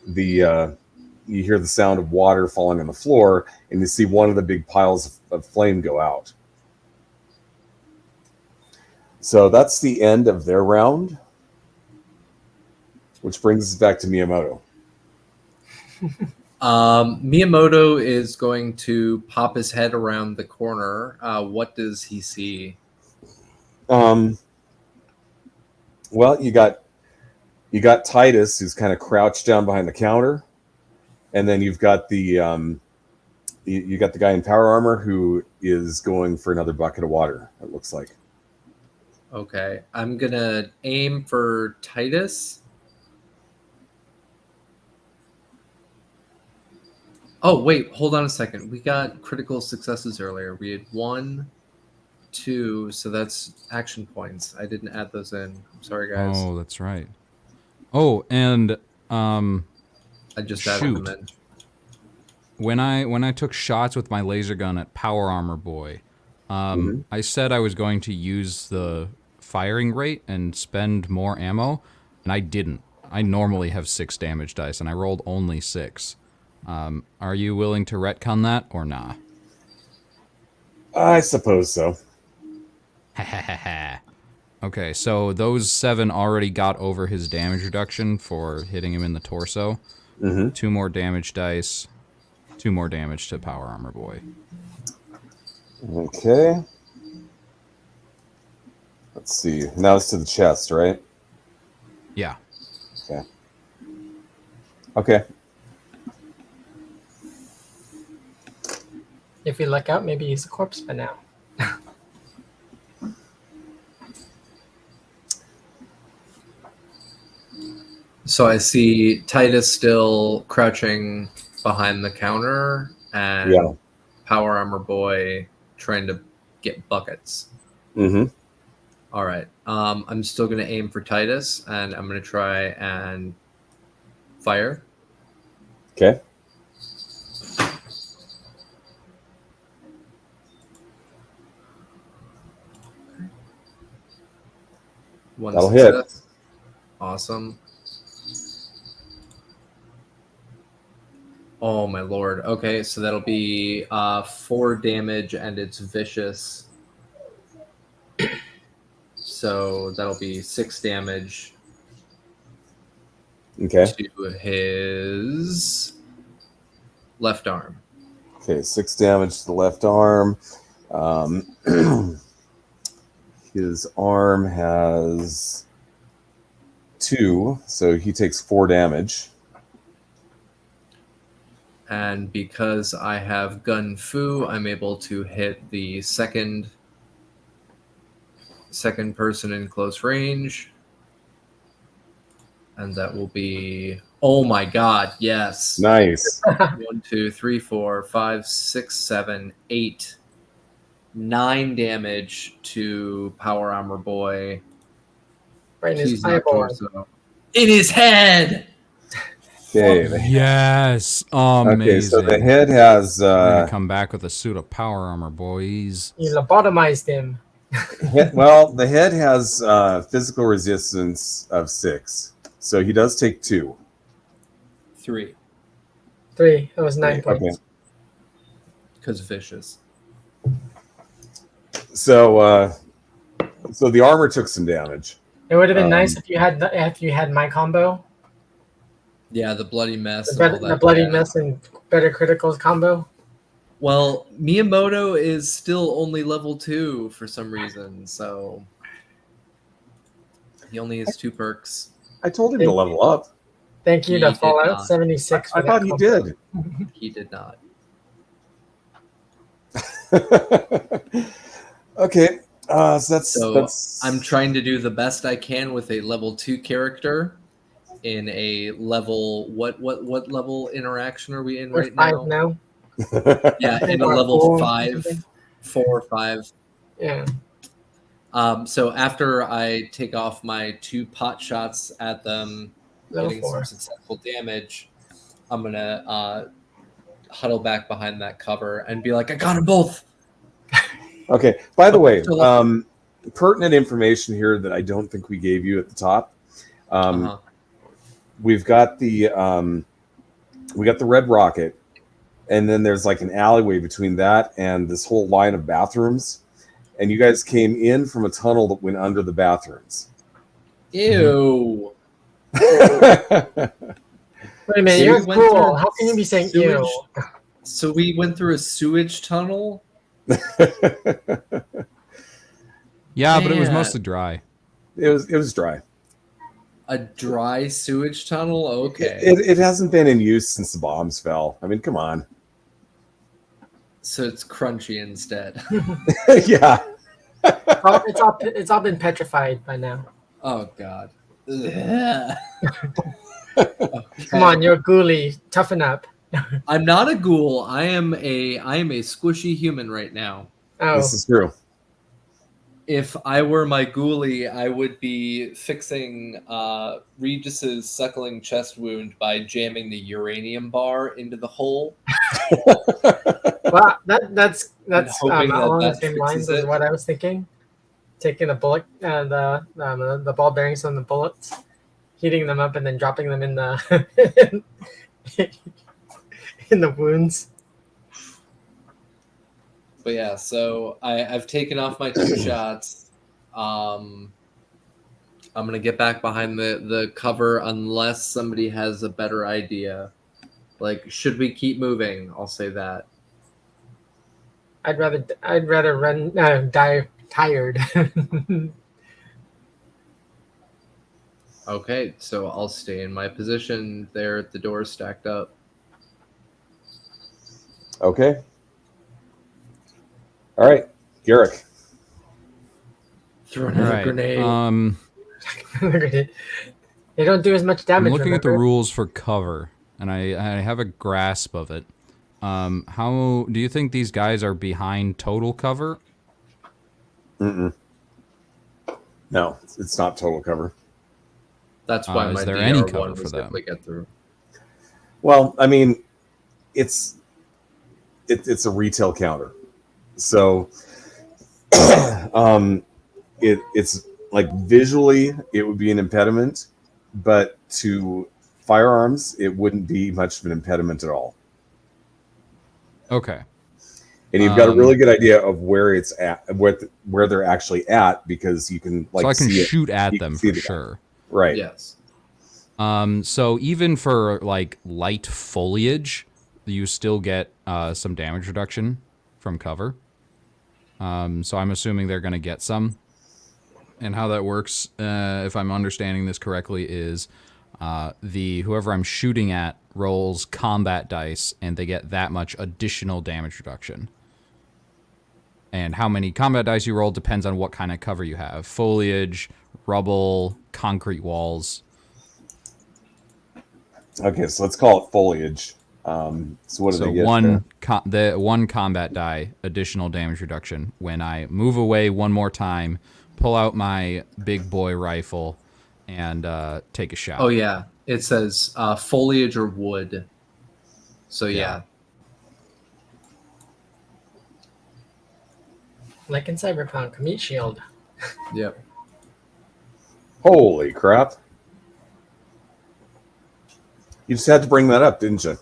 you hear the sound of water falling on the floor, and you see one of the big piles of flame go out. So that's the end of their round, which brings us back to Miyamoto. Miyamoto is going to pop his head around the corner. What does he see? Well, you got Titus, who's kind of crouched down behind the counter, and then you've got the you got the guy in power armor who is going for another bucket of water. It looks like. Okay, I'm gonna aim for Titus. Oh wait, hold on a second. We got critical successes earlier. We had 1, 2, so that's action points. I didn't add those in. I'm sorry, guys. Oh, that's right. Oh, and I just added them in. When I took shots with my laser gun at Power Armor Boy, I said I was going to use the firing rate and spend more ammo, and I didn't. I normally have 6 damage dice, and I rolled only 6. Are you willing to retcon that or nah? I suppose so. Okay, so those 7 already got over his damage reduction for hitting him in the torso. 2 more damage dice, 2 more damage to Power Armor Boy. Okay. Let's see. Now it's to the chest, right? Yeah. Okay. If you look out, maybe he's a corpse by now. So I see Titus still crouching behind the counter and Yeah. Power Armor Boy trying to get buckets. Mm-hmm. All right. I'm still going to aim for Titus, and I'm going to try and fire. Okay. One That'll success. Awesome. Oh my lord. Okay, so that'll be 4 damage, and it's vicious. So that'll be 6 damage Okay. to his left arm. Okay. 6 damage to the left arm. His arm has 2, so he takes 4 damage. And because I have Gun Fu, I'm able to hit the second person in close range. And that will be, oh my god, yes. Nice. 1, 2, 3, 4, 5, 6, 7, 8, 9 damage to Power Armor Boy. Right in his He's not eyeball. torso. In his head! Okay. Yes. Amazing. Okay. So the head has. We're gonna come back with a suit of power armor, boys. You lobotomized him. Well, the head has physical resistance of 6, so he does take 2. 3. 3. That was 9 Okay. points. Because vicious. So the armor took some damage. It would have been nice if you had my combo, Yeah, the bloody mess. the bloody mess and better criticals combo. Well, Miyamoto is still only level 2 for some reason, so he only has 2 perks. I told him to level up. Thank you He to did Fallout not. 76. I thought he did. He did not. Okay. So that's. I'm trying to do the best I can with a level 2 character in a level what level interaction are we in We're right 5 now? now. Yeah, in a Or level 4 or 5, something. 4 or 5. Yeah. So after I take off my 2 pot shots at them, Level getting 4. some successful damage, I'm gonna huddle back behind that cover and be like, I got them both. Okay. By the way, So pertinent information here that I don't think we gave you at the top. We've got the Red Rocket, and then there's like an alleyway between that and this whole line of bathrooms. And you guys came in from a tunnel that went under the bathrooms. Ew. Wait a minute, So you're we went cool. through How can you be saying sewage- ew? So we went through a sewage tunnel. Yeah, but it was Man. mostly dry. It was dry. A dry sewage tunnel? Okay. It hasn't been in use since the bombs fell. I mean, come on. So it's crunchy instead. Yeah. It's all been petrified by now. Oh god. Ugh. Come on, you're a ghoulie. Toughen up. I'm not a ghoul. I am a squishy human right now. Oh, This is true. If I were my ghoulie, I would be fixing Regis's suckling chest wound by jamming the uranium bar into the hole. well, that's hoping that along the that same fixes lines as it. what I was thinking. Taking the bullet, the ball bearings on the bullets, heating them up, and then dropping them in the in the wounds. But yeah, so I've taken off my 2 shots. I'm gonna get back behind the cover unless somebody has a better idea. Like, should we keep moving? I'll say that. I'd rather run die tired. Okay, so I'll stay in my position there at the door, stacked up. Okay. All right, Garrick. Throw All another right. grenade. They don't do as much I'm damage. looking at the remember? rules for cover, and I have a grasp of it. How do you think these guys are behind total cover? Mm-mm. No, it's not total cover. That's why my is there any DR1 cover for was them? able to get through. Well, I mean, it's a retail counter, so it's like visually it would be an impediment, but to firearms it wouldn't be much of an impediment at all. Okay. And you've got a really good idea of where it's at, where they're actually at, because you can So I can see shoot it. at You them can see for the sure. Right. Yes. So even for like light foliage, you still get some damage reduction from cover. So I'm assuming they're going to get some. And how that works, if I'm understanding this correctly, is whoever I'm shooting at rolls combat dice, and they get that much additional damage reduction. And how many combat dice you roll depends on what kind of cover you have: foliage, rubble, concrete walls. Okay, so let's call it foliage. So what do they get? The one combat die additional damage reduction when I move away one more time, pull out my big boy rifle, and take a shot. Oh yeah, it says foliage or wood. So yeah. Like in Cyberpunk, meat shield. Yep. Holy crap! You just had to bring that up, didn't you?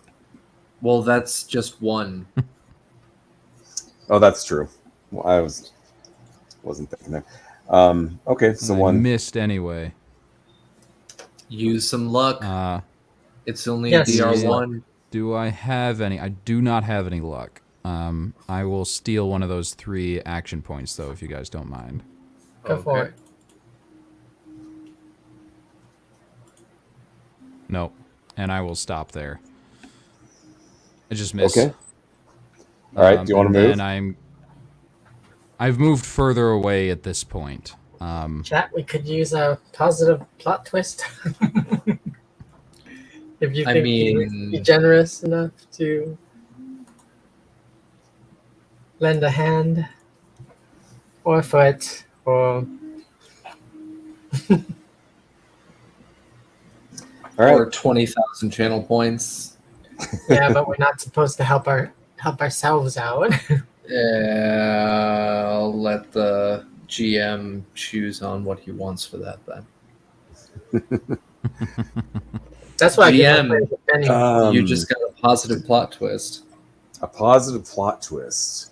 Well, that's just one. Oh, that's true. Well, I wasn't thinking that. Okay, so I one missed anyway. Use some luck. It's only Yes, DR1. Do I have any? I do not have any luck. I will steal one of those 3 action points, though, if you guys don't mind. Go for it. Nope. And I will stop there. I just missed. Okay. All right. Do you want to move? And I've moved further away at this point. Chat, we could use a positive plot twist. If you think you'd be generous enough to lend a hand or a foot or All right. Or 20,000 channel points. yeah, but we're not supposed to help ourselves out. Yeah, I'll let the GM choose on what he wants for that then. That's why GM, you just got a positive plot twist. A positive plot twist.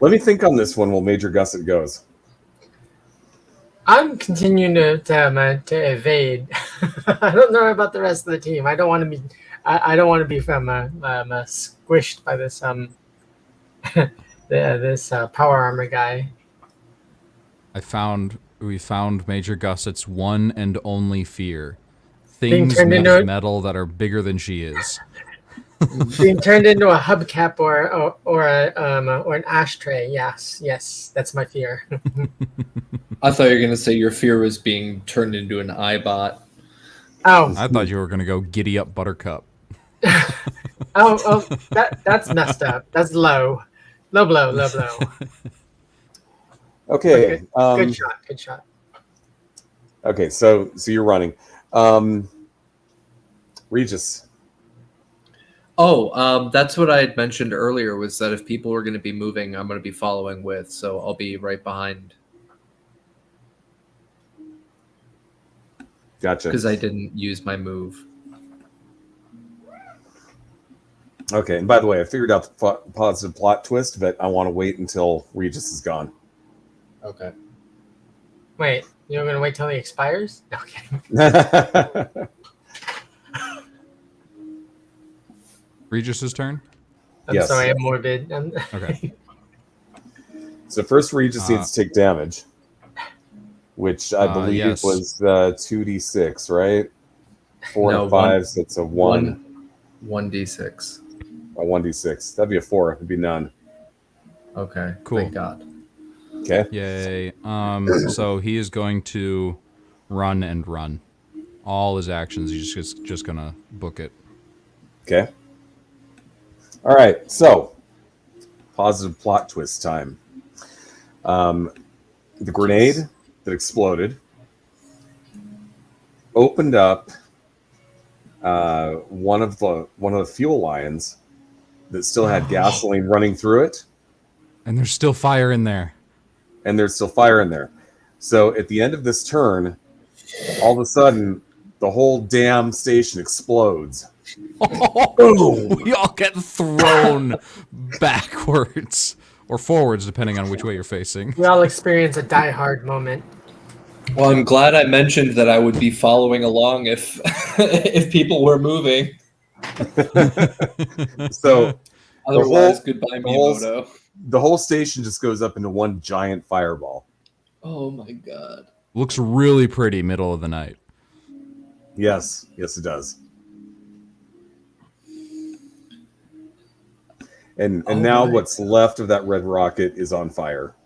Let me think on this one while Major Gusset goes. I'm continuing to evade. I don't know about the rest of the team. I don't want to be. I don't want to be squished by this this power armor guy. We found Major Gusset's one and only fear: Being things turned made into of metal that are bigger than she is. Being turned into a hubcap or an ashtray. Yes, that's my fear. I thought you were going to say your fear was being turned into an iBot. Oh, I thought you were going to go giddy up Buttercup. That's messed up. That's low blow. Okay. Good shot. Okay, so you're running. Regis. Oh, that's what I had mentioned earlier, was that if people were going to be moving, I'm going to be following with, so I'll be right behind. Gotcha. Because I didn't use my move. Okay, and by the way, I figured out the positive plot twist, but I want to wait until Regis is gone. Okay. Wait, you're going to wait till he expires? No, kidding. Regis's turn? I'm Yes. sorry, I'm morbid. Okay. So first Regis needs to take damage. which I believe yes. was 2d6, right? 4 No, and 5, so it's a 1. 1d6. A 1d6. That'd be a 4. It'd be none. Okay. Cool. Thank God. Okay. Yay. So he is going to run and run. All his actions, he's just gonna book it. Okay. All right. So, positive plot twist time. The grenade that exploded opened up one of the fuel lines that still had gasoline running through it, And there's still fire in there. and there's still fire in there. So at the end of this turn, all of a sudden, the whole damn station explodes. We all get thrown backwards or forwards, depending on which way you're facing. We all experience a Die Hard moment. Well, I'm glad I mentioned that I would be following along if if people were moving. So Otherwise, goodbye, Miyamoto. the whole station just goes up into one giant fireball. Oh my God. Looks really pretty middle of the night. Yes, it does. And now right. what's left of that red rocket is on fire,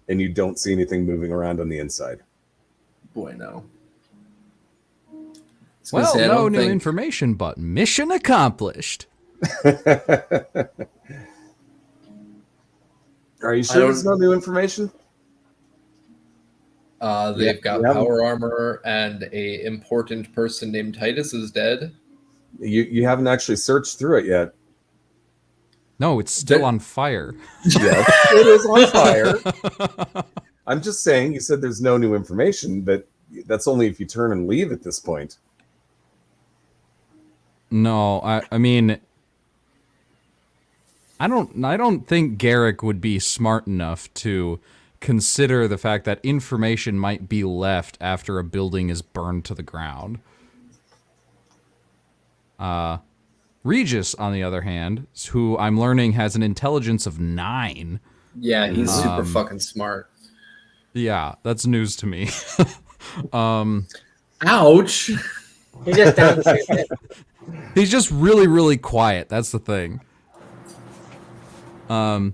and you don't see anything moving around on the inside. Boy, no. Well, no new information, but mission accomplished. Are you sure there's no new information? They've got power armor, and a important person named Titus is dead. You haven't actually searched through it yet. No, it's still on fire. Yes, it is on fire. I'm just saying, you said there's no new information, but that's only if you turn and leave at this point. No, I mean, I don't think Garrick would be smart enough to consider the fact that information might be left after a building is burned to the ground. Regis, on the other hand, who I'm learning has an intelligence of 9. Yeah, he's super fucking smart. Yeah, that's news to me. Ouch! He just demonstrated it. He's just really, really quiet. That's the thing. I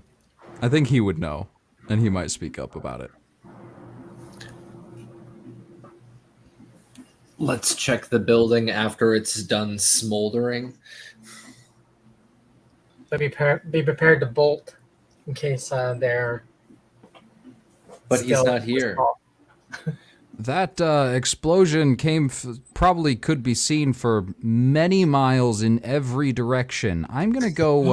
think he would know, and he might speak up about it. Let's check the building after it's done smoldering. So be prepared to bolt in case they're. But he's not here. That explosion probably could be seen for many miles in every direction. I'm gonna go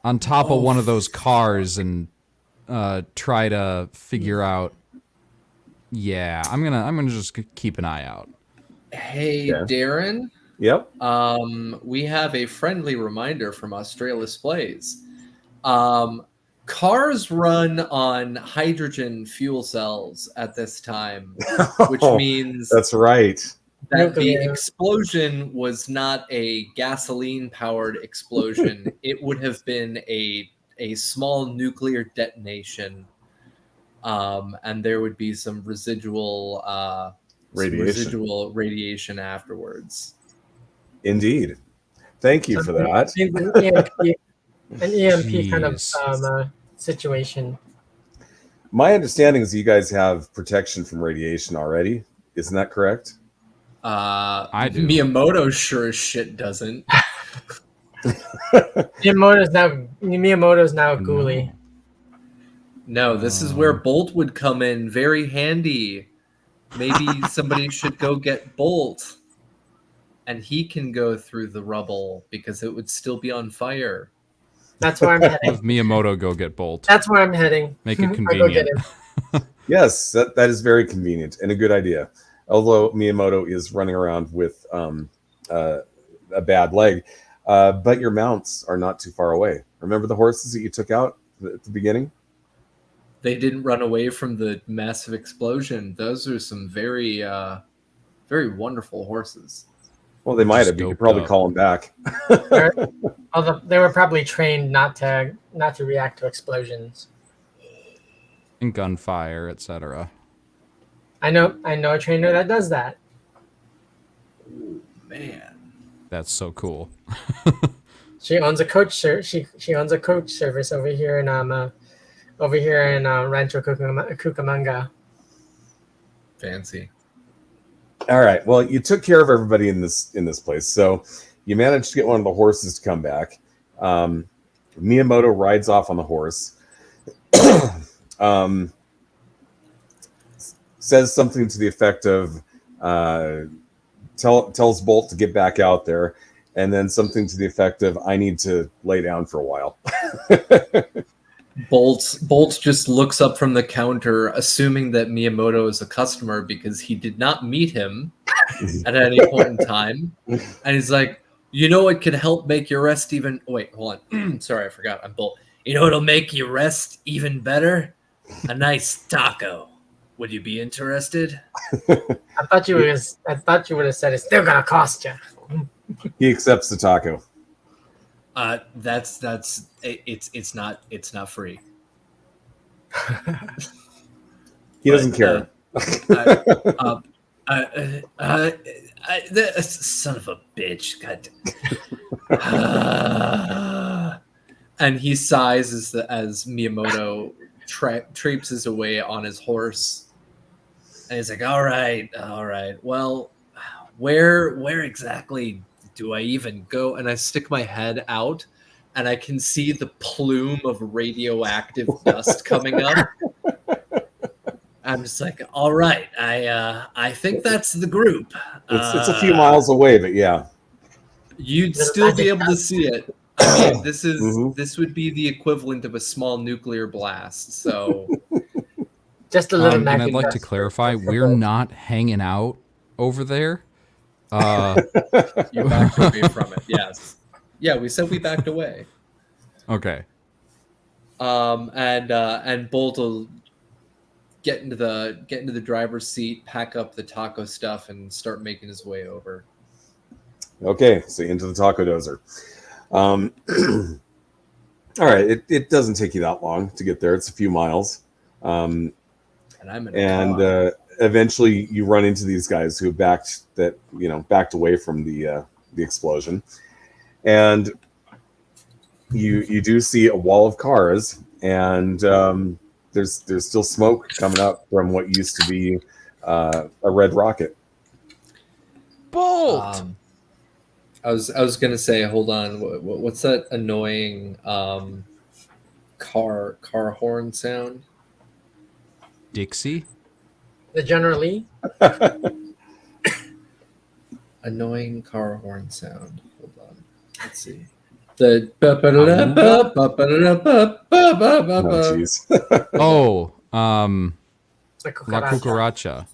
on top of one of those cars and try to figure out. Yeah, I'm gonna just keep an eye out. Hey, Darren. Yep. We have a friendly reminder from Australis Plays. Cars run on hydrogen fuel cells at this time, which means that's right. That the explosion was not a gasoline-powered explosion. It would have been a small nuclear detonation, and there would be some residual radiation afterwards. Indeed. Thank you for that. An EMP kind of situation. My understanding is you guys have protection from radiation already. Isn't that correct? I do. Miyamoto sure as shit doesn't. Miyamoto's now a ghoulie. No, this is where Bolt would come in very handy. Maybe somebody should go get Bolt, and he can go through the rubble because it would still be on fire. That's where I'm heading. Have Miyamoto go get Bolt. That's where I'm heading. Make it convenient. Yes, that is very convenient and a good idea. Although Miyamoto is running around with a bad leg, but your mounts are not too far away. Remember the horses that you took out at the beginning? They didn't run away from the massive explosion. Those are some very, very wonderful horses. Well, they might have. You could probably call them back. Although they were probably trained not to react to explosions And gunfire, etc. I know a trainer that does that. Oh, man. That's so cool. She owns a she owns a coach service over here in Rancho Cucamonga. Fancy. All right. Well, you took care of everybody in this place, so you managed to get one of the horses to come back. Miyamoto rides off on the horse, says something to the effect of tells Bolt to get back out there, and then something to the effect of I need to lay down for a while. Bolt just looks up from the counter, assuming that Miyamoto is a customer because he did not meet him at any point in time. And he's like, you know what could help make your rest even... Wait, hold on. Sorry, I forgot. I'm Bolt. You know what'll make you rest even better? A nice taco. Would you be interested? I thought you would have said it's still gonna cost you. He accepts the taco. It's not free. He doesn't care. Son of a bitch. God. And he sighs as Miyamoto traipses away on his horse. And he's like, all right. Well, where exactly do I even go? And I stick my head out and I can see the plume of radioactive dust coming up. I'm just like, all right, I think that's the group. It's a few miles away, but yeah. You'd still be able to see it. I mean, this would be the equivalent of a small nuclear blast. So just a little and I'd like to clarify, we're not hanging out over there. You backed away from it, yes. Yeah, we said we backed away. Okay. And Bolt will get into the driver's seat, pack up the taco stuff, and start making his way over. Okay, so into the taco dozer. All right, it doesn't take you that long to get there. It's a few miles. And I'm in a car. Eventually you run into these guys who backed away from the explosion, and you do see a wall of cars, and there's still smoke coming up from what used to be a red rocket. Bolt. I was gonna say, hold on, what's that annoying car horn sound? Dixie. The General Lee. Annoying car horn sound. Hold on. Let's see. The Oh, jeez. La La Cucaracha.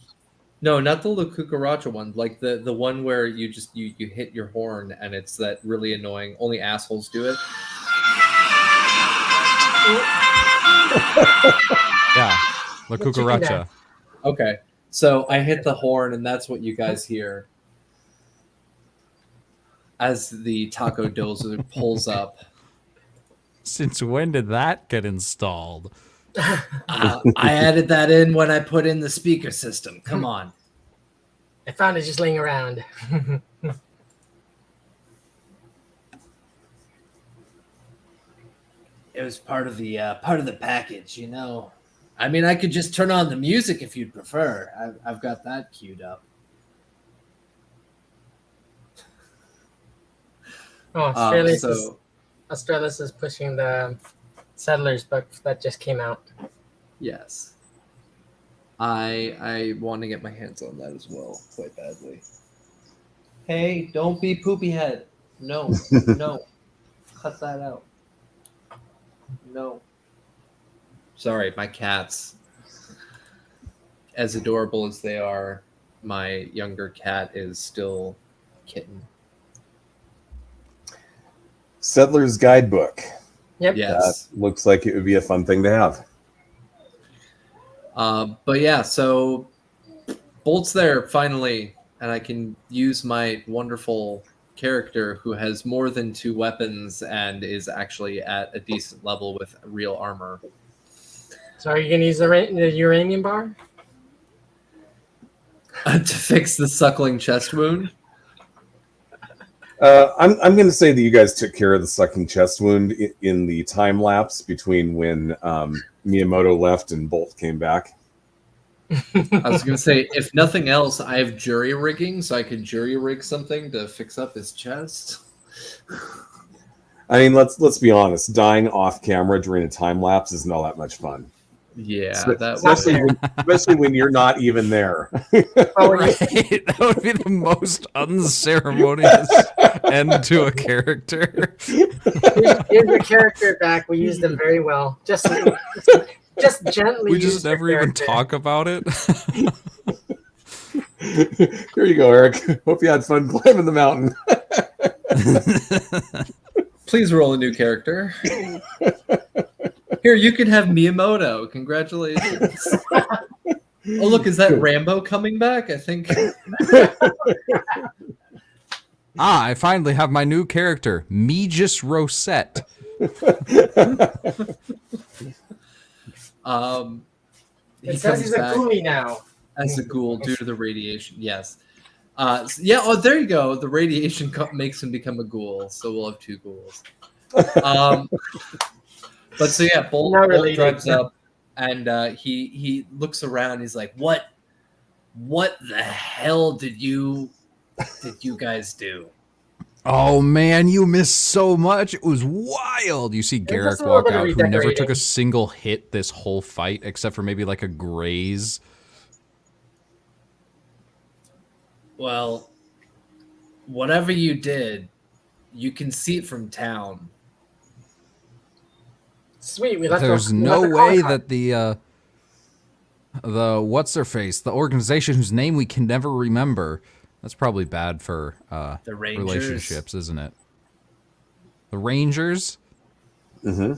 No, not the La Cucaracha one. Like the one where you hit your horn and it's that really annoying. Only assholes do it. Yeah, La Cucaracha. Okay, so I hit the horn and that's what you guys hear as the taco dozer pulls up. Since when did that get installed? I added that in when I put in the speaker system. Come on. I found it just laying around. It was part of the package, you know. I mean, I could just turn on the music if you'd prefer. I've got that queued up. Oh, Australis is pushing the Settlers book that just came out. Yes. I want to get my hands on that as well, quite badly. Hey, don't be poopy head. No, no. Cut that out. No. Sorry, my cats. As adorable as they are, my younger cat is still kitten. Settler's Guidebook. Yep. Yes. That looks like it would be a fun thing to have. But yeah, so Bolt's there finally, and I can use my wonderful character who has more than 2 weapons and is actually at a decent level with real armor. So are you going to use the uranium bar? To fix the suckling chest wound. I'm going to say that you guys took care of the sucking chest wound in the time lapse between when Miyamoto left and Bolt came back. I was going to say, if nothing else, I have jury rigging, so I could jury rig something to fix up his chest. I mean, let's be honest. Dying off camera during a time lapse isn't all that much fun. Yeah, especially when you're not even there. Oh, Right? That would be the most unceremonious end to a character. here's the character back. We used them very well. Just gently. We just use the never even character. talk about it. Here you go, Eric. Hope you had fun climbing the mountain. Please roll a new character. Here, you can have Miyamoto. Congratulations. Oh, look, is that Rambo coming back? I think. I finally have my new character, Megis Rosette. He It says comes he's a back ghoulie now. as a ghoul due to the radiation. Yes. Yeah. Oh, there you go. The radiation makes him become a ghoul, so we'll have 2 ghouls. But so yeah, Bolt drives up, and he looks around. He's like, "What the hell did you guys do?" Oh man, you missed so much. It was wild. You see Garrick just a little walk bit of out, who never took redecorating. a single hit this whole fight, except for maybe like a graze. Well, whatever you did, you can see it from town. Sweet. We left. There's no way that the what's their face, the organization whose name we can never remember. That's probably bad for The Rangers. relationships, isn't it? The Rangers. Mm-hmm.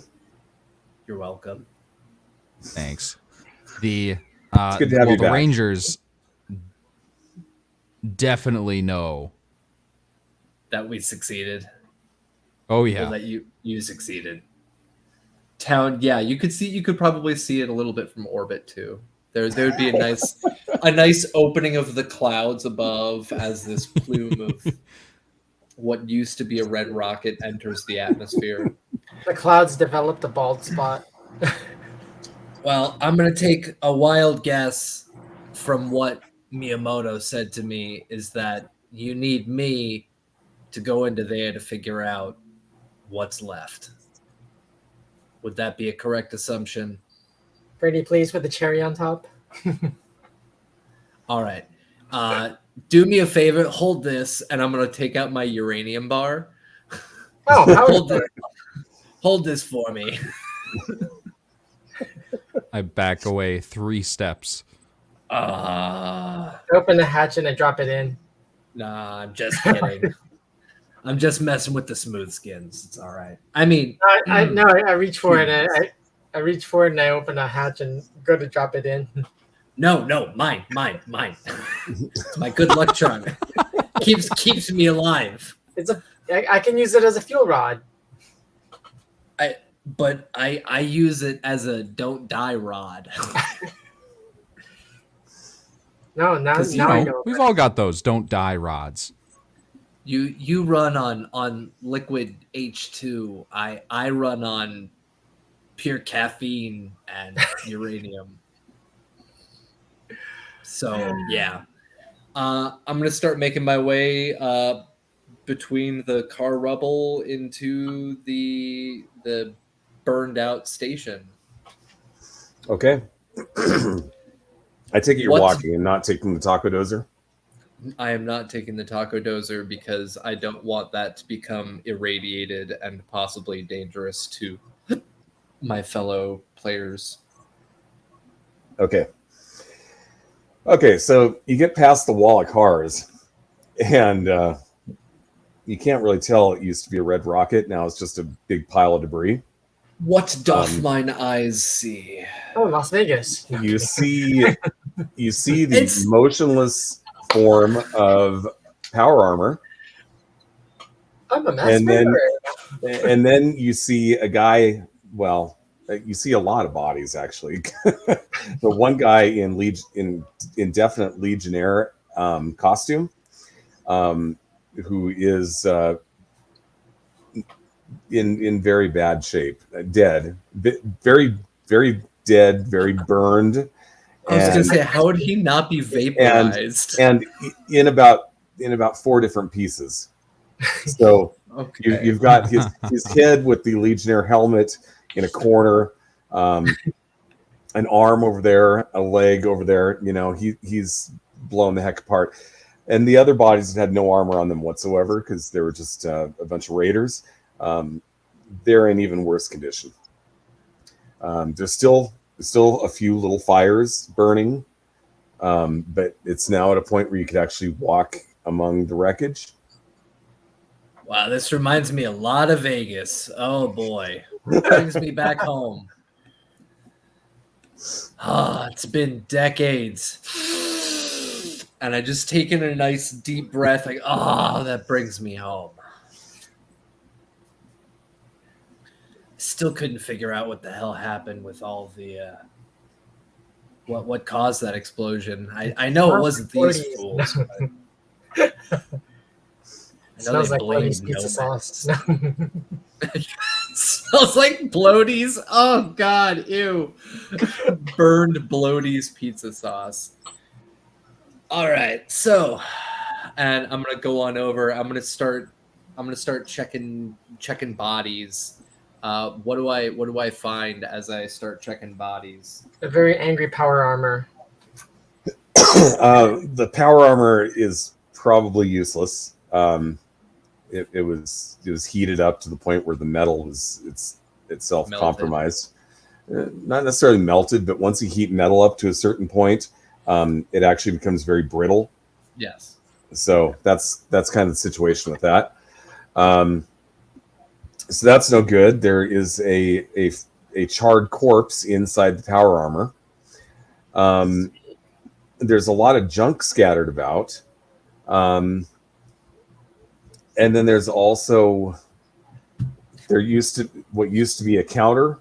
You're welcome. Thanks. The It's good to have you the back. Rangers definitely know. That we succeeded. Oh Or yeah. that you succeeded. Town, yeah, you could probably see it a little bit from orbit too. There would be a nice opening of the clouds above as this plume of what used to be a red rocket enters the atmosphere. The clouds developed a bald spot. Well, I'm gonna take a wild guess from what Miyamoto said to me is that you need me to go into there to figure out what's left. Would that be a correct assumption? Pretty pleased with the cherry on top. All right. Do me a favor, hold this, and I'm going to take out my uranium bar. Oh, how is Hold this for me. I back away 3 steps. Open the hatch and I drop it in. Nah, I'm just kidding. I'm just messing with the smooth skins. It's all right. I mean, I reach for it. I reach for it and I open the hatch and go to drop it in. no, mine. It's my good luck charm. keeps me alive. I can use it as a fuel rod. But I use it as a don't die rod. No, now I know. We've all got those don't die rods. You run on liquid H2. I run on pure caffeine and uranium. So yeah, I'm gonna start making my way between the car rubble into the burned out station. Okay. I take it you're What- walking and not taking the taco dozer. I am not taking the taco dozer because I don't want that to become irradiated and possibly dangerous to my fellow players. Okay. Okay, so you get past the wall of cars, and you can't really tell it used to be a red rocket. Now it's just a big pile of debris. What doth mine eyes see? Oh, Las Vegas. You see the It's- motionless form of power armor, I'm a mass and then murderer. and then you see a guy. Well, you see a lot of bodies actually. The one guy in indefinite legionnaire costume, who is in very bad shape, dead, very very dead, very burned. I was gonna say, how would he not be vaporized? And in about 4 different pieces. So Okay. you've got his head with the legionnaire helmet in a corner, an arm over there, a leg over there. You know, he's blown the heck apart. And the other bodies that had no armor on them whatsoever because they were just a bunch of raiders. They're in even worse condition. There's still a few little fires burning, but it's now at a point where you could actually walk among the wreckage. Wow, this reminds me a lot of Vegas. Oh boy, brings me back home. Ah, it's been decades, and I just taken a nice deep breath. Like, that brings me home. Still couldn't figure out what the hell happened with all the what caused that explosion. I know it wasn't these fools. But I know Smells they like blamed Blody's pizza sauce. Smells like Blody's. Oh God, ew! Burned Blody's pizza sauce. All right, so, and I'm gonna go on over. I'm gonna start checking bodies. What do I find as I start checking bodies? A very angry power armor. The power armor is probably useless. It was heated up to the point where the metal was itself Melted. compromised. Not necessarily melted, but once you heat metal up to a certain point, it actually becomes very brittle. Yes. So that's kind of the situation with that. So that's no good. There is a charred corpse inside the power armor. There's a lot of junk scattered about. And then there's also what used to be a counter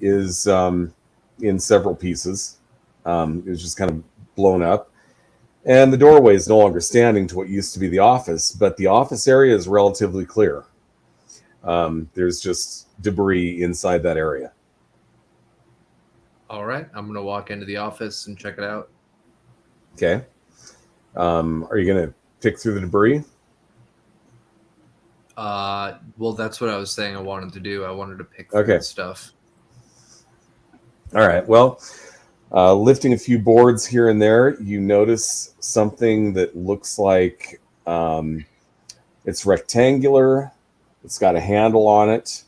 is in several pieces. It was just kind of blown up. And the doorway is no longer standing to what used to be the office, but the office area is relatively clear. There's just debris inside that area. All right, I'm gonna walk into the office and check it out. Okay. Are you gonna pick through the debris? Well, that's what I was saying I wanted to do. I wanted to pick through the stuff. All right. Well, lifting a few boards here and there, you notice something that looks like it's rectangular. It's got a handle on it,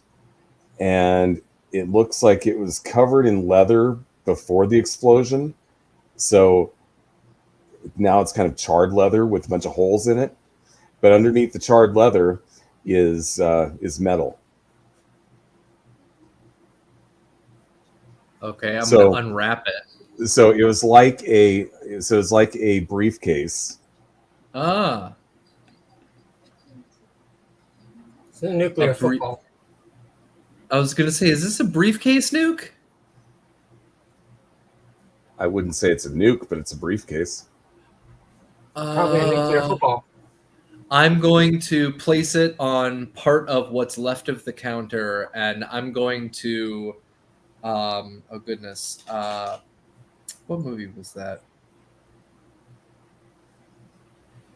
and it looks like it was covered in leather before the explosion. So now it's kind of charred leather with a bunch of holes in it. But underneath the charred leather is metal. Okay, I'm gonna unwrap it. So it was like a briefcase. Ah. It's a nuclear football. I was gonna say, is this a briefcase nuke? I wouldn't say it's a nuke, but it's a briefcase. Probably a nuclear football. I'm going to place it on part of what's left of the counter, and I'm going to, oh goodness, what movie was that?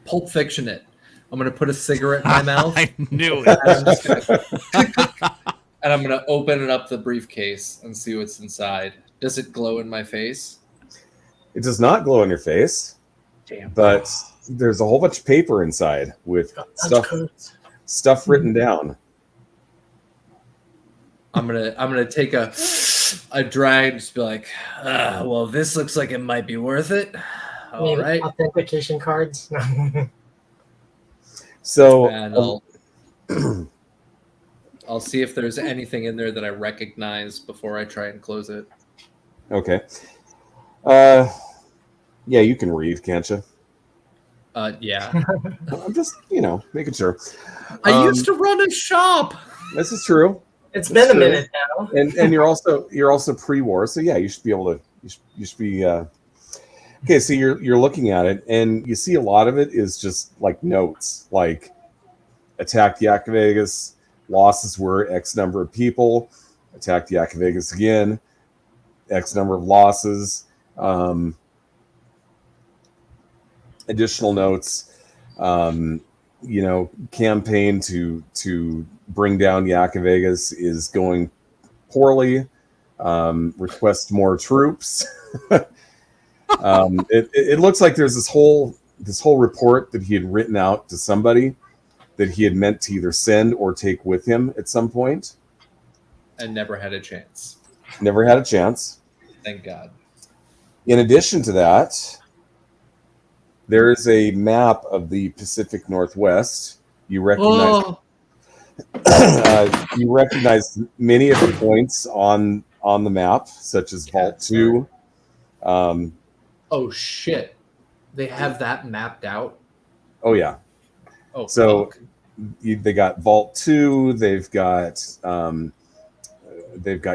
Pulp Fiction it. I'm going to put a cigarette in my mouth. I knew it. And I'm going to open it up the briefcase and see what's inside. Does it glow in my face? It does not glow in your face. Damn. But there's a whole bunch of paper inside with stuff written down. I'm gonna take a drag and just be like, well, this looks like it might be worth it. All right. Authentication cards. So and I'll see if there's anything in there that I recognize before I try and close it. Okay. Yeah, you can read, can't you? Yeah. I'm just, making sure. I used to run a shop. This is true. It's been a true. minute now. And you're also pre-war, so yeah, you should be able to. You should be. Okay, so you're looking at it, and you see a lot of it is just like notes, like attacked Vegas, losses were X number of people, attacked Vegas again, X number of losses. Additional notes, campaign to bring down Vegas is going poorly. Request more troops. It looks like there's this whole report that he had written out to somebody that he had meant to either send or take with him at some point. And never had a chance. Never had a chance. Thank God. In addition to that, there is a map of the Pacific Northwest. You recognize you recognize many of the points on the map, such as Vault 2. Oh shit! They have that mapped out. Oh yeah. Oh, so fuck. They got Vault 2. They've got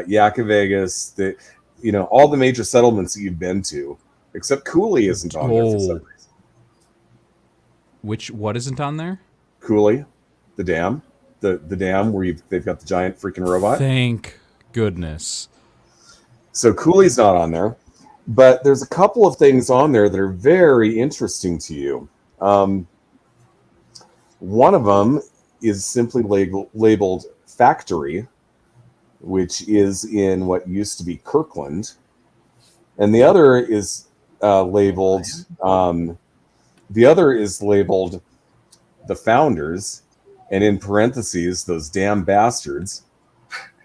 Yaka Vegas. All the major settlements that you've been to, except Cooley isn't on there for some reason. What isn't on there? Cooley, the dam, the dam where they've got the giant freaking robot. Thank goodness. So Cooley's not on there, but there's a couple of things on there that are very interesting to you. One of them is simply labeled Factory, which is in what used to be Kirkland, and the other is labeled. The other is labeled The Founders, and in parentheses, those damn bastards.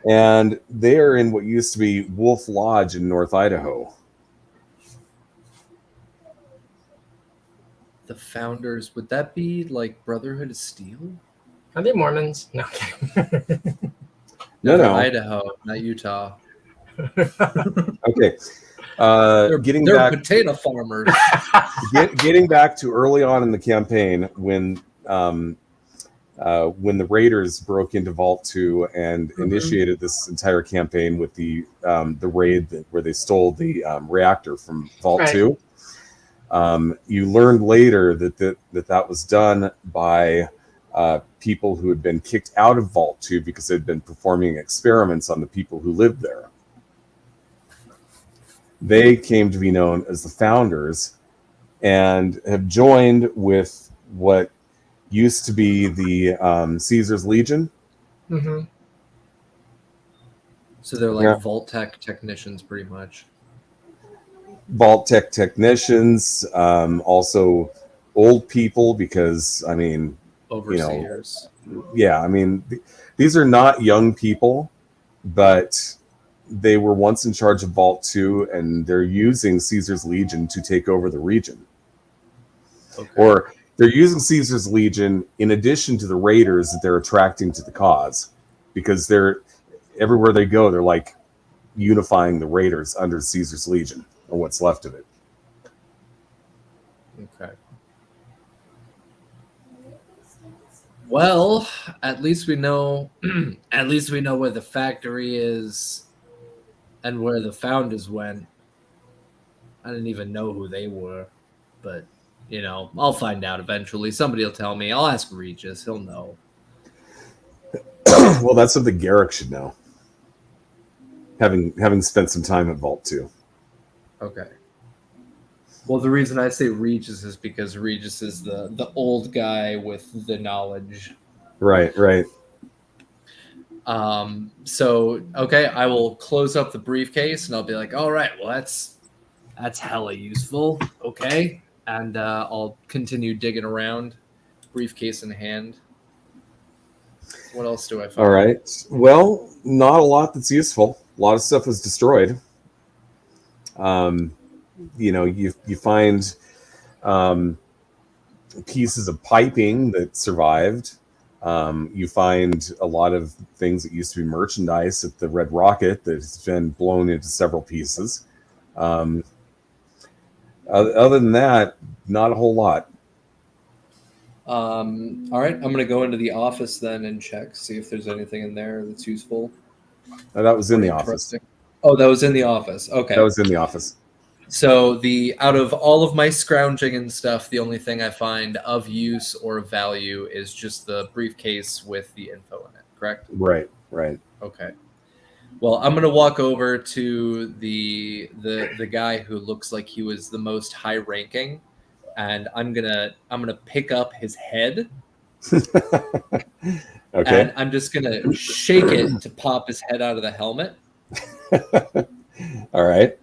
And they are in what used to be Wolf Lodge in North Idaho. The Founders, would that be like Brotherhood of Steel? Are they Mormons? No. No. Idaho, not Utah. Okay. They're back, potato farmers. getting back to early on in the campaign when the Raiders broke into Vault 2 and initiated this entire campaign with the raid where they stole the reactor from Vault 2. You learned later that was done by people who had been kicked out of Vault 2 because they'd been performing experiments on the people who lived there. They came to be known as the Founders and have joined with what used to be the Caesar's Legion. Mm-hmm. So they're like Vault Tech technicians, pretty much. Vault Tech technicians, also old people, because Overseers. These are not young people, but they were once in charge of Vault 2, and they're using Caesar's Legion to take over the region. Okay. Or they're using Caesar's Legion in addition to the raiders that they're attracting to the cause, because they're everywhere they go, they're like unifying the raiders under Caesar's Legion, or what's left of it. Okay. Well, at least we know where the factory is and where the Founders went. I didn't even know who they were, but I'll find out eventually. Somebody will tell me. I'll ask Regis. He'll know. Well, that's something Garrick should know, having spent some time at Vault 2. Okay. Well, the reason I say Regis is because Regis is the old guy with the knowledge. Right. So, okay, I will close up the briefcase and I'll be like, all right, well, that's hella useful. Okay. And I'll continue digging around, briefcase in hand. What else do I find? All right. Well, not a lot that's useful. A lot of stuff was destroyed. You find pieces of piping that survived. You find a lot of things that used to be merchandise at the Red Rocket that has been blown into several pieces. Other than that, not a whole lot. All right, I'm going to go into the office then and check, see if there's anything in there that's useful. That was in the office. Interesting. Oh, that was in the office. Okay. That was in the office. So out of all of my scrounging and stuff, the only thing I find of use or of value is just the briefcase with the info in it, correct? Right. Okay. Well, I'm gonna walk over to the guy who looks like he was the most high ranking, and I'm gonna pick up his head. Okay. And I'm just gonna shake it to pop his head out of the helmet. All right.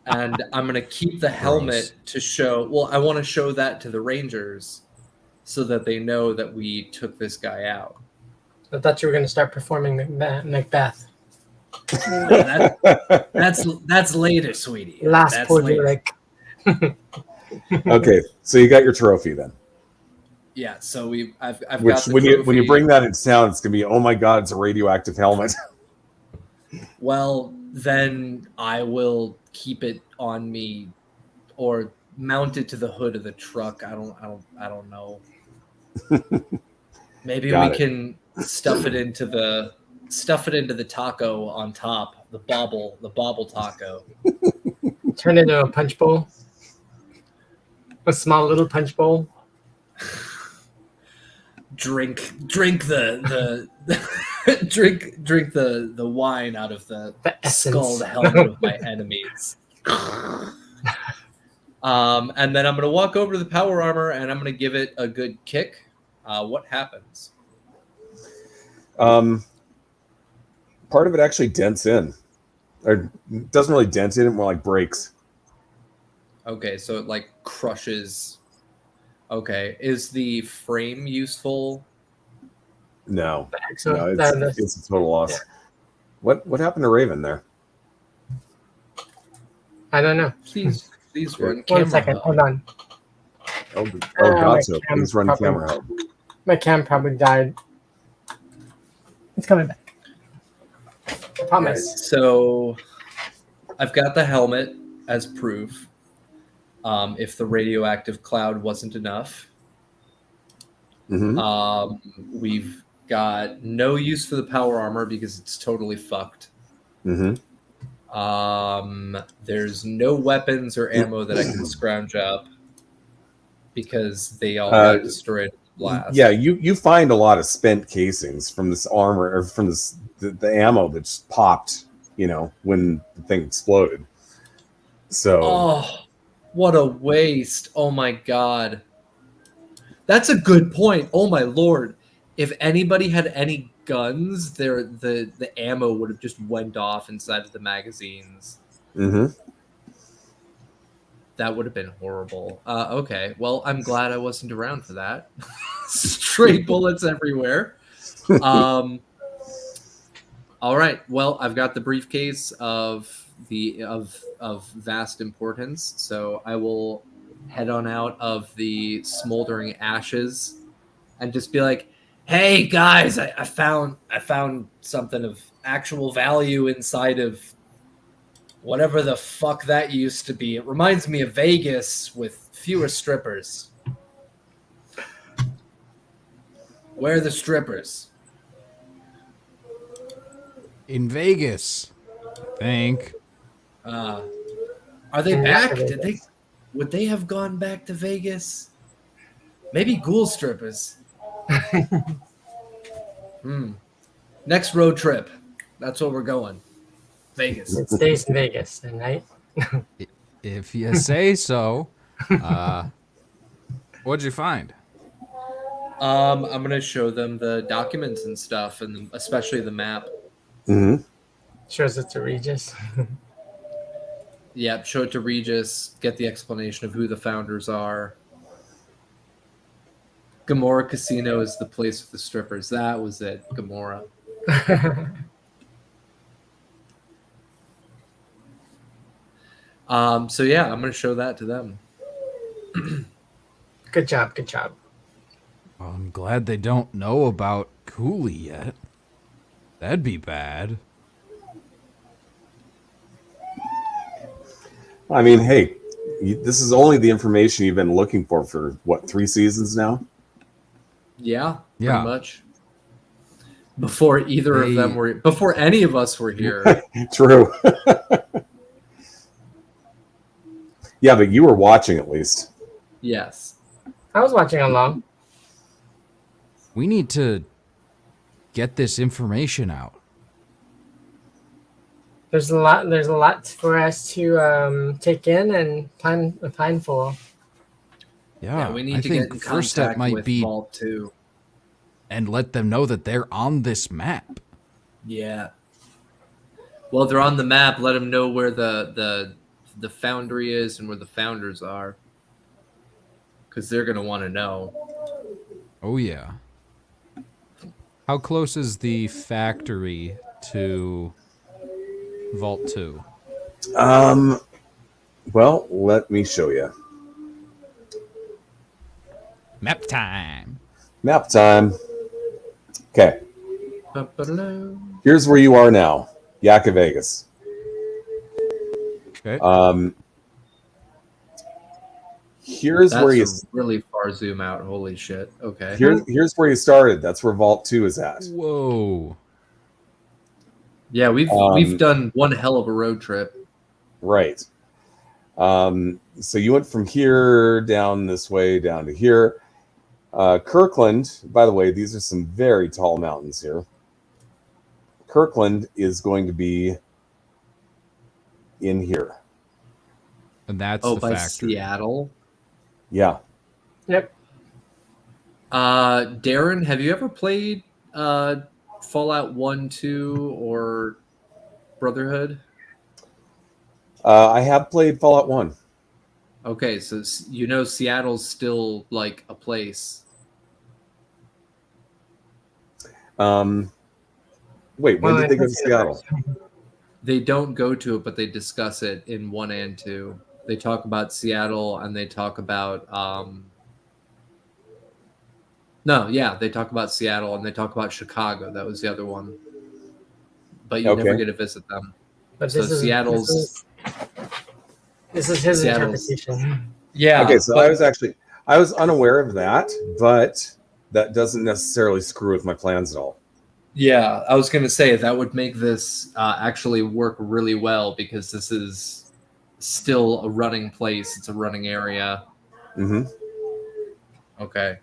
And I'm gonna keep the helmet to show. Well, I want to show that to the Rangers, so that they know that we took this guy out. I thought you were going to start performing Macbeth. That's later, sweetie. Last That's poor later. like. Okay. So you got your trophy then. Yeah. So I've Which got the when trophy. you bring that into town, it's gonna be, oh my god, it's a radioactive helmet. Well, then I will keep it on me, or mount it to the hood of the truck. I don't know. Maybe Got we it. can stuff it into the taco on top, the bobble taco. Turn it into a punch bowl. A small little punch bowl. Drink the drink the wine out of the essence. skulled helmet of my enemies. And then I'm gonna walk over to the power armor and I'm gonna give it a good kick. What happens? Part of it actually dents in, or doesn't really dent in, it more like breaks. Okay, so it like crushes. Okay, is the frame useful? No, So no, that's- it's a total loss. yeah. What happened to Raven there? I don't know. Please run One camera second. hub. Hold on. Oh, my gotcha. cam Please run probably- camera help. My cam probably died. It's coming back. I promise. So I've got the helmet as proof. If the radioactive cloud wasn't enough, Mhm. we've got no use for the power armor because it's totally fucked. Mhm. There's no weapons or ammo that I can scrounge up because they all got destroyed in the blast. Yeah, you find a lot of spent casings from this armor, or from the ammo that's popped, when the thing exploded. So Oh, what a waste. Oh my god. That's a good point. Oh my lord. If anybody had any guns, the ammo would have just went off inside of the magazines. mhm. That would have been horrible. Okay, well, I'm glad I wasn't around for that. Straight bullets everywhere. All right. Well, I've got the briefcase of vast importance, so I will head on out of the smoldering ashes and just be like, "Hey guys, I found something of actual value inside of whatever the fuck that used to be. It reminds me of Vegas with fewer strippers. Where are the strippers?" In Vegas, I think. Are they back? Would they have gone back to Vegas? Maybe ghoul strippers. Next road trip. That's where we're going. Vegas. It stays in Vegas, then, right? If you say so. What'd you find? I'm gonna show them the documents and stuff, and especially the map. Mhm. Shows it to Regis. Yep, show it to Regis. Get the explanation of who the founders are. Gamora Casino is the place with the strippers. That was it, Gamora. So yeah, I'm gonna show that to them. Good job. Good job. Well, I'm glad they don't know about Cooley yet. That'd be bad. I mean, hey, this is only the information you've been looking for what, 3 seasons now? Yeah, Yeah. pretty much. before either of them were, before any of us were here. True. Yeah, but you were watching at least. Yes. I was watching along. We need to get this information out. There's a lot for us to take in and plan for. Yeah, we need I to think get in first step contact might with be Vault 2. and let them know that they're on this map. Yeah. Well, they're on the map. Let them know where the foundry is and where the founders are, because they're gonna want to know. Oh yeah. How close is the factory to Vault 2? Well, let me show you. Map time. Map time. Okay. Ba-ba-da. Here's where you are now. Yaka Vegas. Okay. Here's That's where you a really far zoom out. Holy shit. Okay. here's where you started. That's where Vault 2 is at. Whoa. Yeah, we've done one hell of a road trip. Right. So you went from here down this way down to here. Kirkland, by the way, these are some very tall mountains here. Kirkland is going to be in here. And that's Oh, the by factory. Seattle. Yeah. Yep. Darren, have you ever played Fallout 1, 2, or Brotherhood? I have played Fallout 1. Okay, so you know Seattle's still like a place. Wait, when did they go to Seattle? They don't go to it, but they discuss it in 1 and 2. They talk about Seattle and they talk about they talk about Seattle and they talk about Chicago. That was the other one. But you never get to visit them. But So Seattle's this is his Seattle's- interpretation. Yeah. Okay, so but- I was unaware of that, but that doesn't necessarily screw with my plans at all. Yeah, I was going to say that would make this actually work really well, because this is still a running place. It's a running area. Mm-hmm. Okay.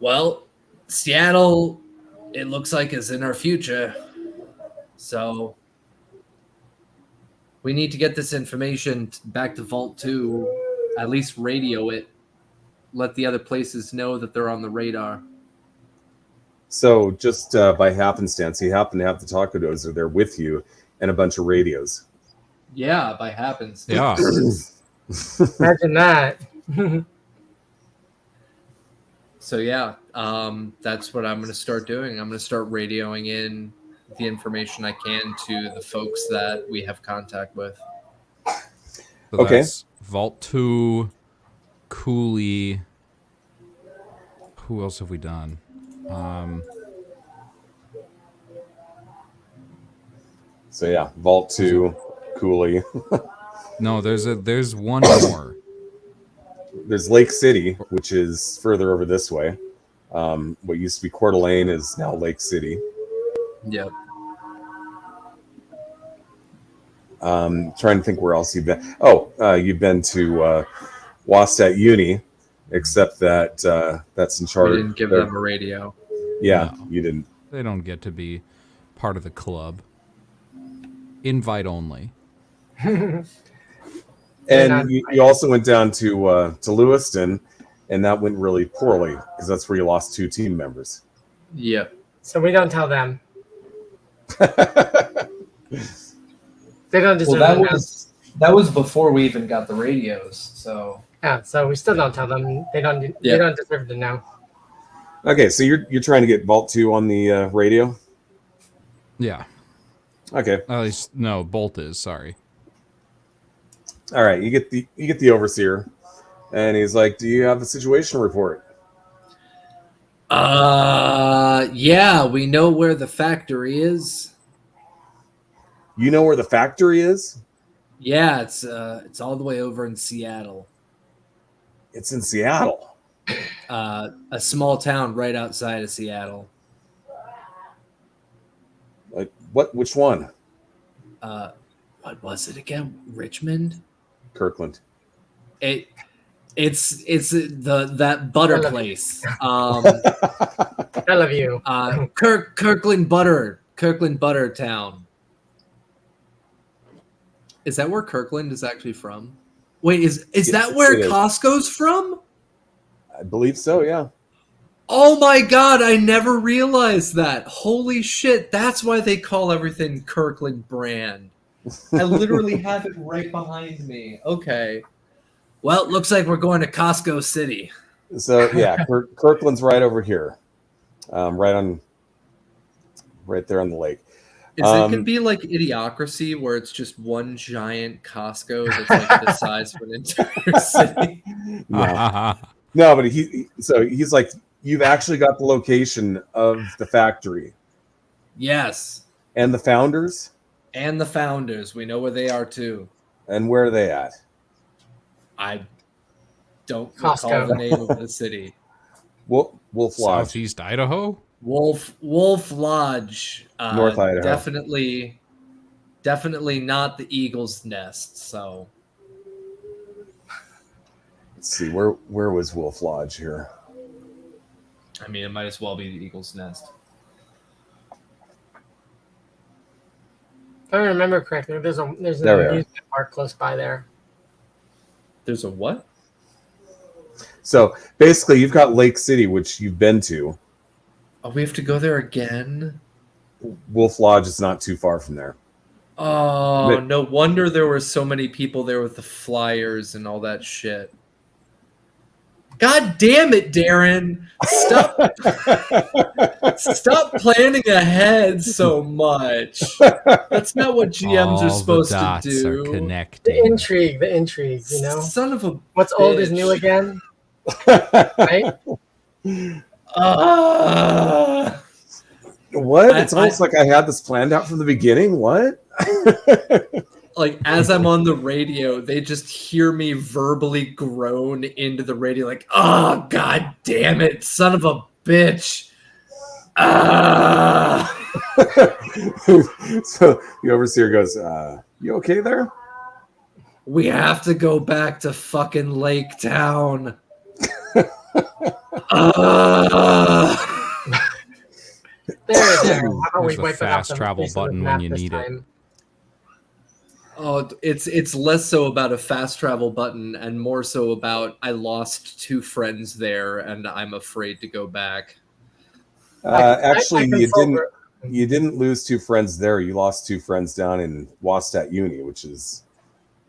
Well, Seattle, it looks like, is in our future. So we need to get this information back to Vault 2, at least radio it. Let the other places know that they're on the radar. So just by happenstance, you happen to have the taco dozer there with you and a bunch of radios. Yeah, by happenstance. Yeah. Imagine that. So yeah, that's what I'm going to start doing. I'm going to start radioing in the information I can to the folks that we have contact with. So Okay. That's Vault 2, Cooley. Who else have we done? So yeah, Vault 2, Cooley. No, there's one more. There's Lake City, which is further over this way. What used to be Coeur d'Alene is now Lake City. Yep. Trying to think where else you've been. Oh, you've been to Wastat Uni, except that that's in charge. We didn't give them a radio. Yeah, No. you didn't. They don't get to be part of the club. Invite only. And you also went down to Lewiston, and that went really poorly because that's where you lost 2 team members. Yep. So we don't tell them. They don't deserve Well, to know. that was before we even got the radios. So Yeah, so we still don't tell them. They don't. Yeah. They don't deserve to know. Okay, so you're trying to get Vault 2 on the radio. Yeah. Okay, At least no, Bolt is, sorry. all right. You get the overseer, and he's like, "Do you have a situation report?" yeah, we know where the factory is. You know where the factory is? Yeah, it's all the way over in Seattle. It's in Seattle. A small town right outside of Seattle. Like what? Which one? What was it again? Richmond? Kirkland. It's that butter place. I love you. Kirkland Butter Town. Is that where Kirkland is actually from? Wait, is that where Costco's from? I believe so, yeah. Oh my god, I never realized that. Holy shit, that's why they call everything Kirkland brand. I literally have it right behind me. Okay. Well, it looks like we're going to Costco City. So yeah, Kirkland's right over here. Right there on the lake. Is it gonna be like Idiocracy, where it's just one giant Costco that's like the size of an entire city? No, but he's like, you've actually got the location of the factory. Yes. And the founders? And the founders. We know where they are too. And where are they at? I don't recall the name of the city. Wolf Lodge. Southeast Idaho? Wolf Lodge. North Idaho. Definitely not the Eagle's Nest. So let's see, where was Wolf Lodge here? I mean, it might as well be the Eagle's Nest. If I remember correctly, there's an amusement park close by there. There's a what? So basically, you've got Lake City, which you've been to. Oh, we have to go there again? Wolf Lodge is not too far from there. Oh, no wonder there were so many people there with the flyers and all that shit. God damn it, Darren. Stop planning ahead so much. That's not what GMs are supposed to do. Are connecting. The intrigue, you know? Son of a What's bitch. old is new again. Right? What? It's almost like I had this planned out from the beginning. What? Like, as I'm on the radio, they just hear me verbally groan into the radio like, oh, god damn it, son of a bitch. So the overseer goes, you okay there? We have to go back to fucking Lake Town. There. How There's a fast travel button when you need it. Oh, it's less so about a fast travel button and more so about I lost 2 friends there and I'm afraid to go back. Actually, you didn't lose 2 friends there. You lost 2 friends down in Wastat Uni, which is.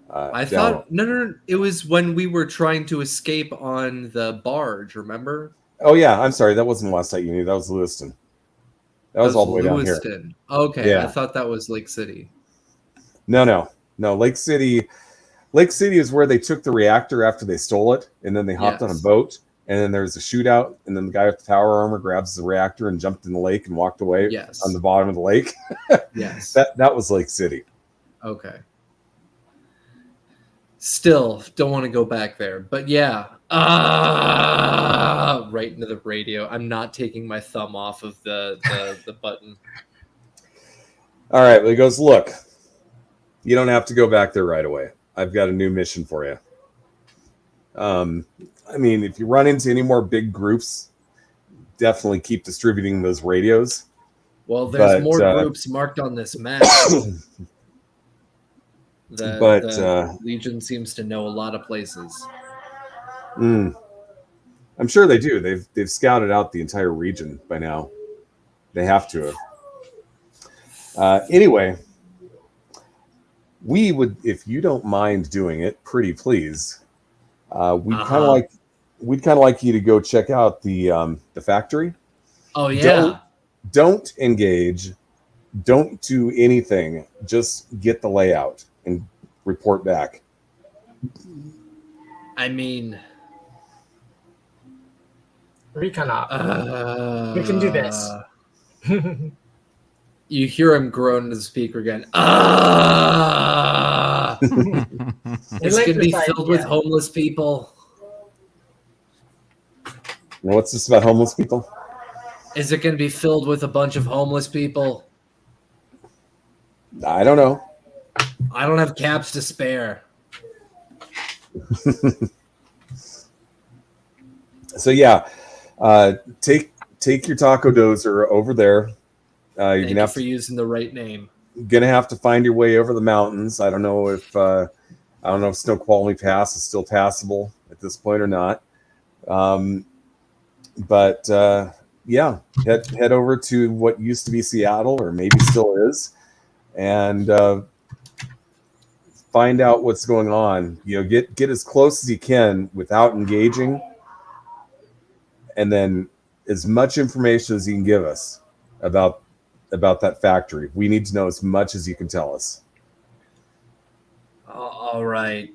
I thought no. It was when we were trying to escape on the barge. Remember? Oh yeah, I'm sorry. That wasn't Wastat Uni. That was Lewiston. That was all the way down here. Okay, yeah. I thought that was Lake City. No. Lake City is where they took the reactor after they stole it, and then they hopped on a boat, and then there's a shootout, and then the guy with the tower armor grabs the reactor and jumped in the lake and walked away on the bottom of the lake. Yes. That was Lake City. Okay. Still don't want to go back there, but yeah. Right into the radio. I'm not taking my thumb off of the button. All right, well, he goes, look, you don't have to go back there right away. I've got a new mission for you. I mean, if you run into any more big groups, definitely keep distributing those radios. Well, there's more groups marked on this map. The Legion seems to know a lot of places. I'm sure they do. They've scouted out the entire region by now. They have to have. Anyway, we would, if you don't mind doing it, pretty please. We'd kind of like you to go check out the factory. Oh yeah. Don't engage. Don't do anything. Just get the layout and report back. I mean, recon op. We can do this. You hear him groan into the speaker again. It's going to be filled with homeless people. What's this about homeless people? Is it going to be filled with a bunch of homeless people? I don't know. I don't have caps to spare. So yeah, take your taco dozer over there. You're Thank you for using the right name. gonna have to find your way over the mountains. I don't know if Snow Quality Pass is still passable at this point or not. But yeah, head over to what used to be Seattle, or maybe still is, and find out what's going on. Get as close as you can without engaging, and then as much information as you can give us about that factory. We need to know as much as you can tell us. All right.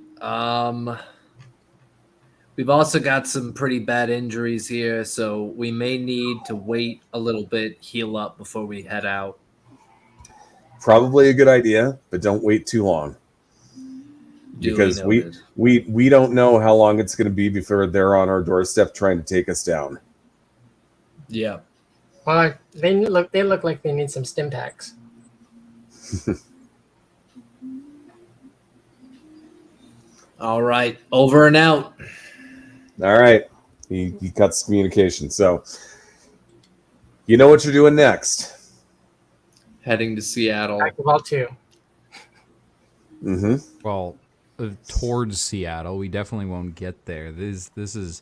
We've also got some pretty bad injuries here, so we may need to wait a little bit, heal up before we head out. Probably a good idea, but don't wait too long. Because we don't know how long it's going to be before they're on our doorstep trying to take us down. Yeah. Well, they look like they need some stim packs. All right, over and out. All right, he cuts communication. So you know what you're doing next. Heading to Seattle. Basketball too. Mm-hmm. Well, towards Seattle, we definitely won't get there. This is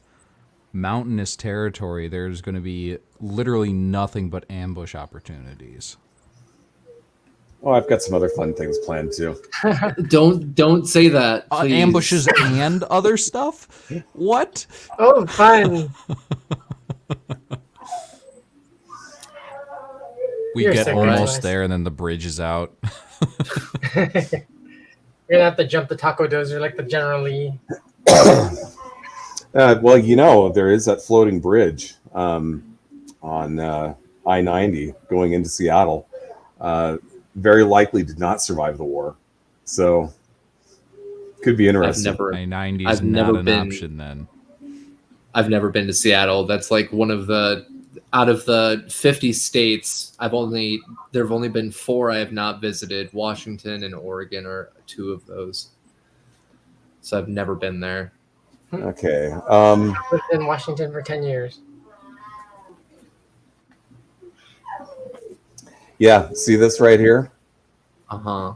mountainous territory. There's going to be literally nothing but ambush opportunities. Oh, I've got some other fun things planned too. Don't say that, please. Ambushes and other stuff? What? Oh, fun. We You're get so almost nice. there, and then the bridge is out. You're gonna have to jump the taco dozer like the General Lee. Well, there is that floating bridge on I-90 going into Seattle. Very likely did not survive the war, so could be interesting. I-90 is not an option then. I've never been to Seattle. That's like one of the out of the 50 states. There have only been 4 I have not visited. Washington and Oregon are 2 of those. So I've never been there. Okay. I lived in Washington for 10 years. Yeah, see this right here? Uh-huh.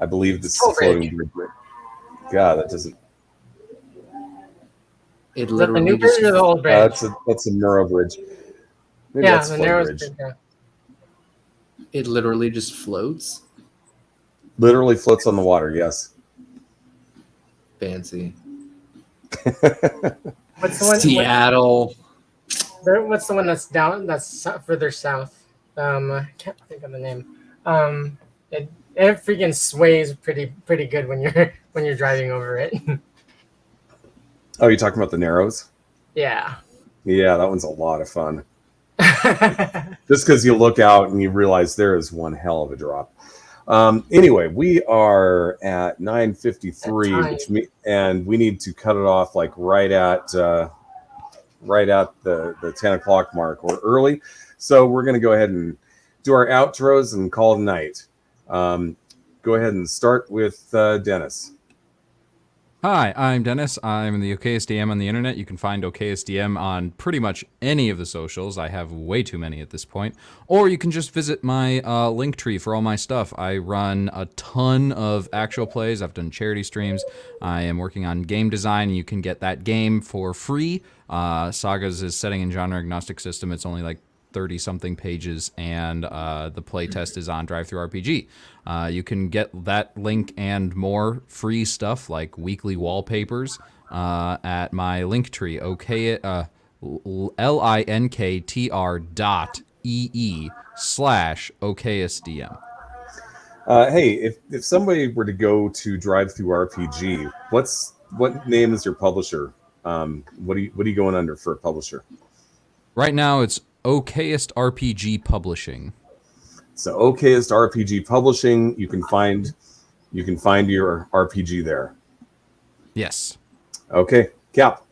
I believe this is a floating bridge. God, that doesn't... It Is that the literally new bridge or the old bridge? That's a narrow bridge. Maybe Yeah, that's the a floating narrowest bridge. bridge. Yeah. It literally just floats. Literally floats on the water, yes. Fancy. What's the one? Seattle. What's the one that's down? That's further south. I can't think of the name. It freaking sways pretty good when you're driving over it. Oh, you're talking about the Narrows? Yeah. Yeah, that one's a lot of fun. Just because you look out and you realize there is one hell of a drop. Anyway, we are at 9:53, and we need to cut it off like right at the 10 o'clock mark, or early. So we're going to go ahead and do our outros and call it a night. Go ahead and start with Dennis. Hi, I'm Dennis. I'm the OKSDM on the internet. You can find OKSDM on pretty much any of the socials. I have way too many at this point. Or you can just visit my link tree for all my stuff. I run a ton of actual plays. I've done charity streams. I am working on game design. You can get that game for free. Sagas is setting in genre agnostic system. It's only like 30-something pages, and the playtest is on DriveThruRPG. You can get that link and more free stuff like weekly wallpapers at my link tree, linktr.ee/OKSDM. Hey, if somebody were to go to DriveThruRPG, what name is your publisher? What are you going under for a publisher? Right now, it's Okayest RPG Publishing. So Okayest RPG Publishing, you can find your RPG there. Yes. Okay, Cap.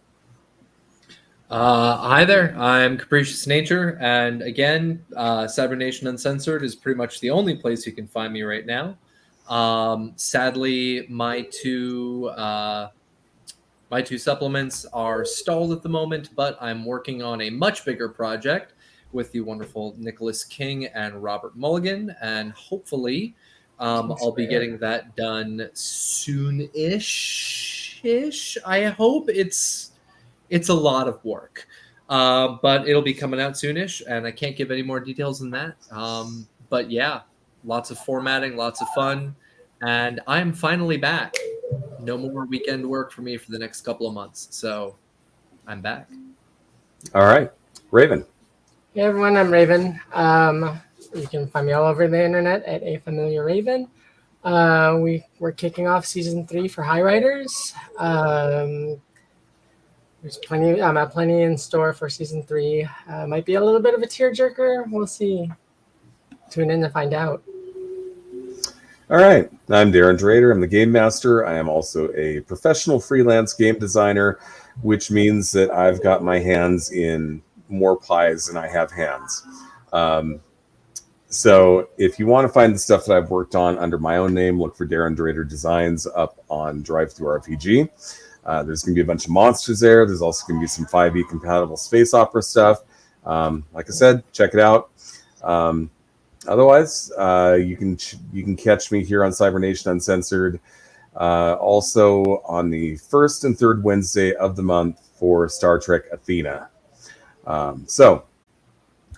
Hi there, I'm Capricious Nature, and again, Cybernation Uncensored is pretty much the only place you can find me right now. Sadly, my two supplements are stalled at the moment, but I'm working on a much bigger project with the wonderful Nicholas King and Robert Mulligan, and hopefully, I'll be getting that done soon-ish. I hope it's a lot of work, but it'll be coming out soonish, and I can't give any more details than that. But yeah, lots of formatting, lots of fun, and I'm finally back. No more weekend work for me for the next couple of months, so I'm back. All right, Raven. Hey everyone, I'm Raven. You can find me all over the internet at A Familiar Raven. We're kicking off season 3 for High Riders. There's plenty in store for season 3. Might be a little bit of a tearjerker. We'll see. Tune in to find out. All right, I'm Darren Drader. I'm the game master. I am also a professional freelance game designer, which means that I've got my hands in more pies than I have hands. So if you want to find the stuff that I've worked on under my own name, look for Darren Drader Designs up on TTRPG. There's going to be a bunch of monsters there. There's also going to be some 5e compatible space opera stuff. Like I said, check it out. Otherwise, you can catch me here on Cybernation Uncensored. Also on the first and third Wednesday of the month for Star Trek Athena. So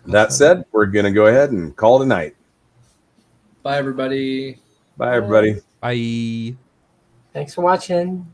that said, we're going to go ahead and call it a night. Bye, everybody. Bye, everybody. Bye. Thanks for watching.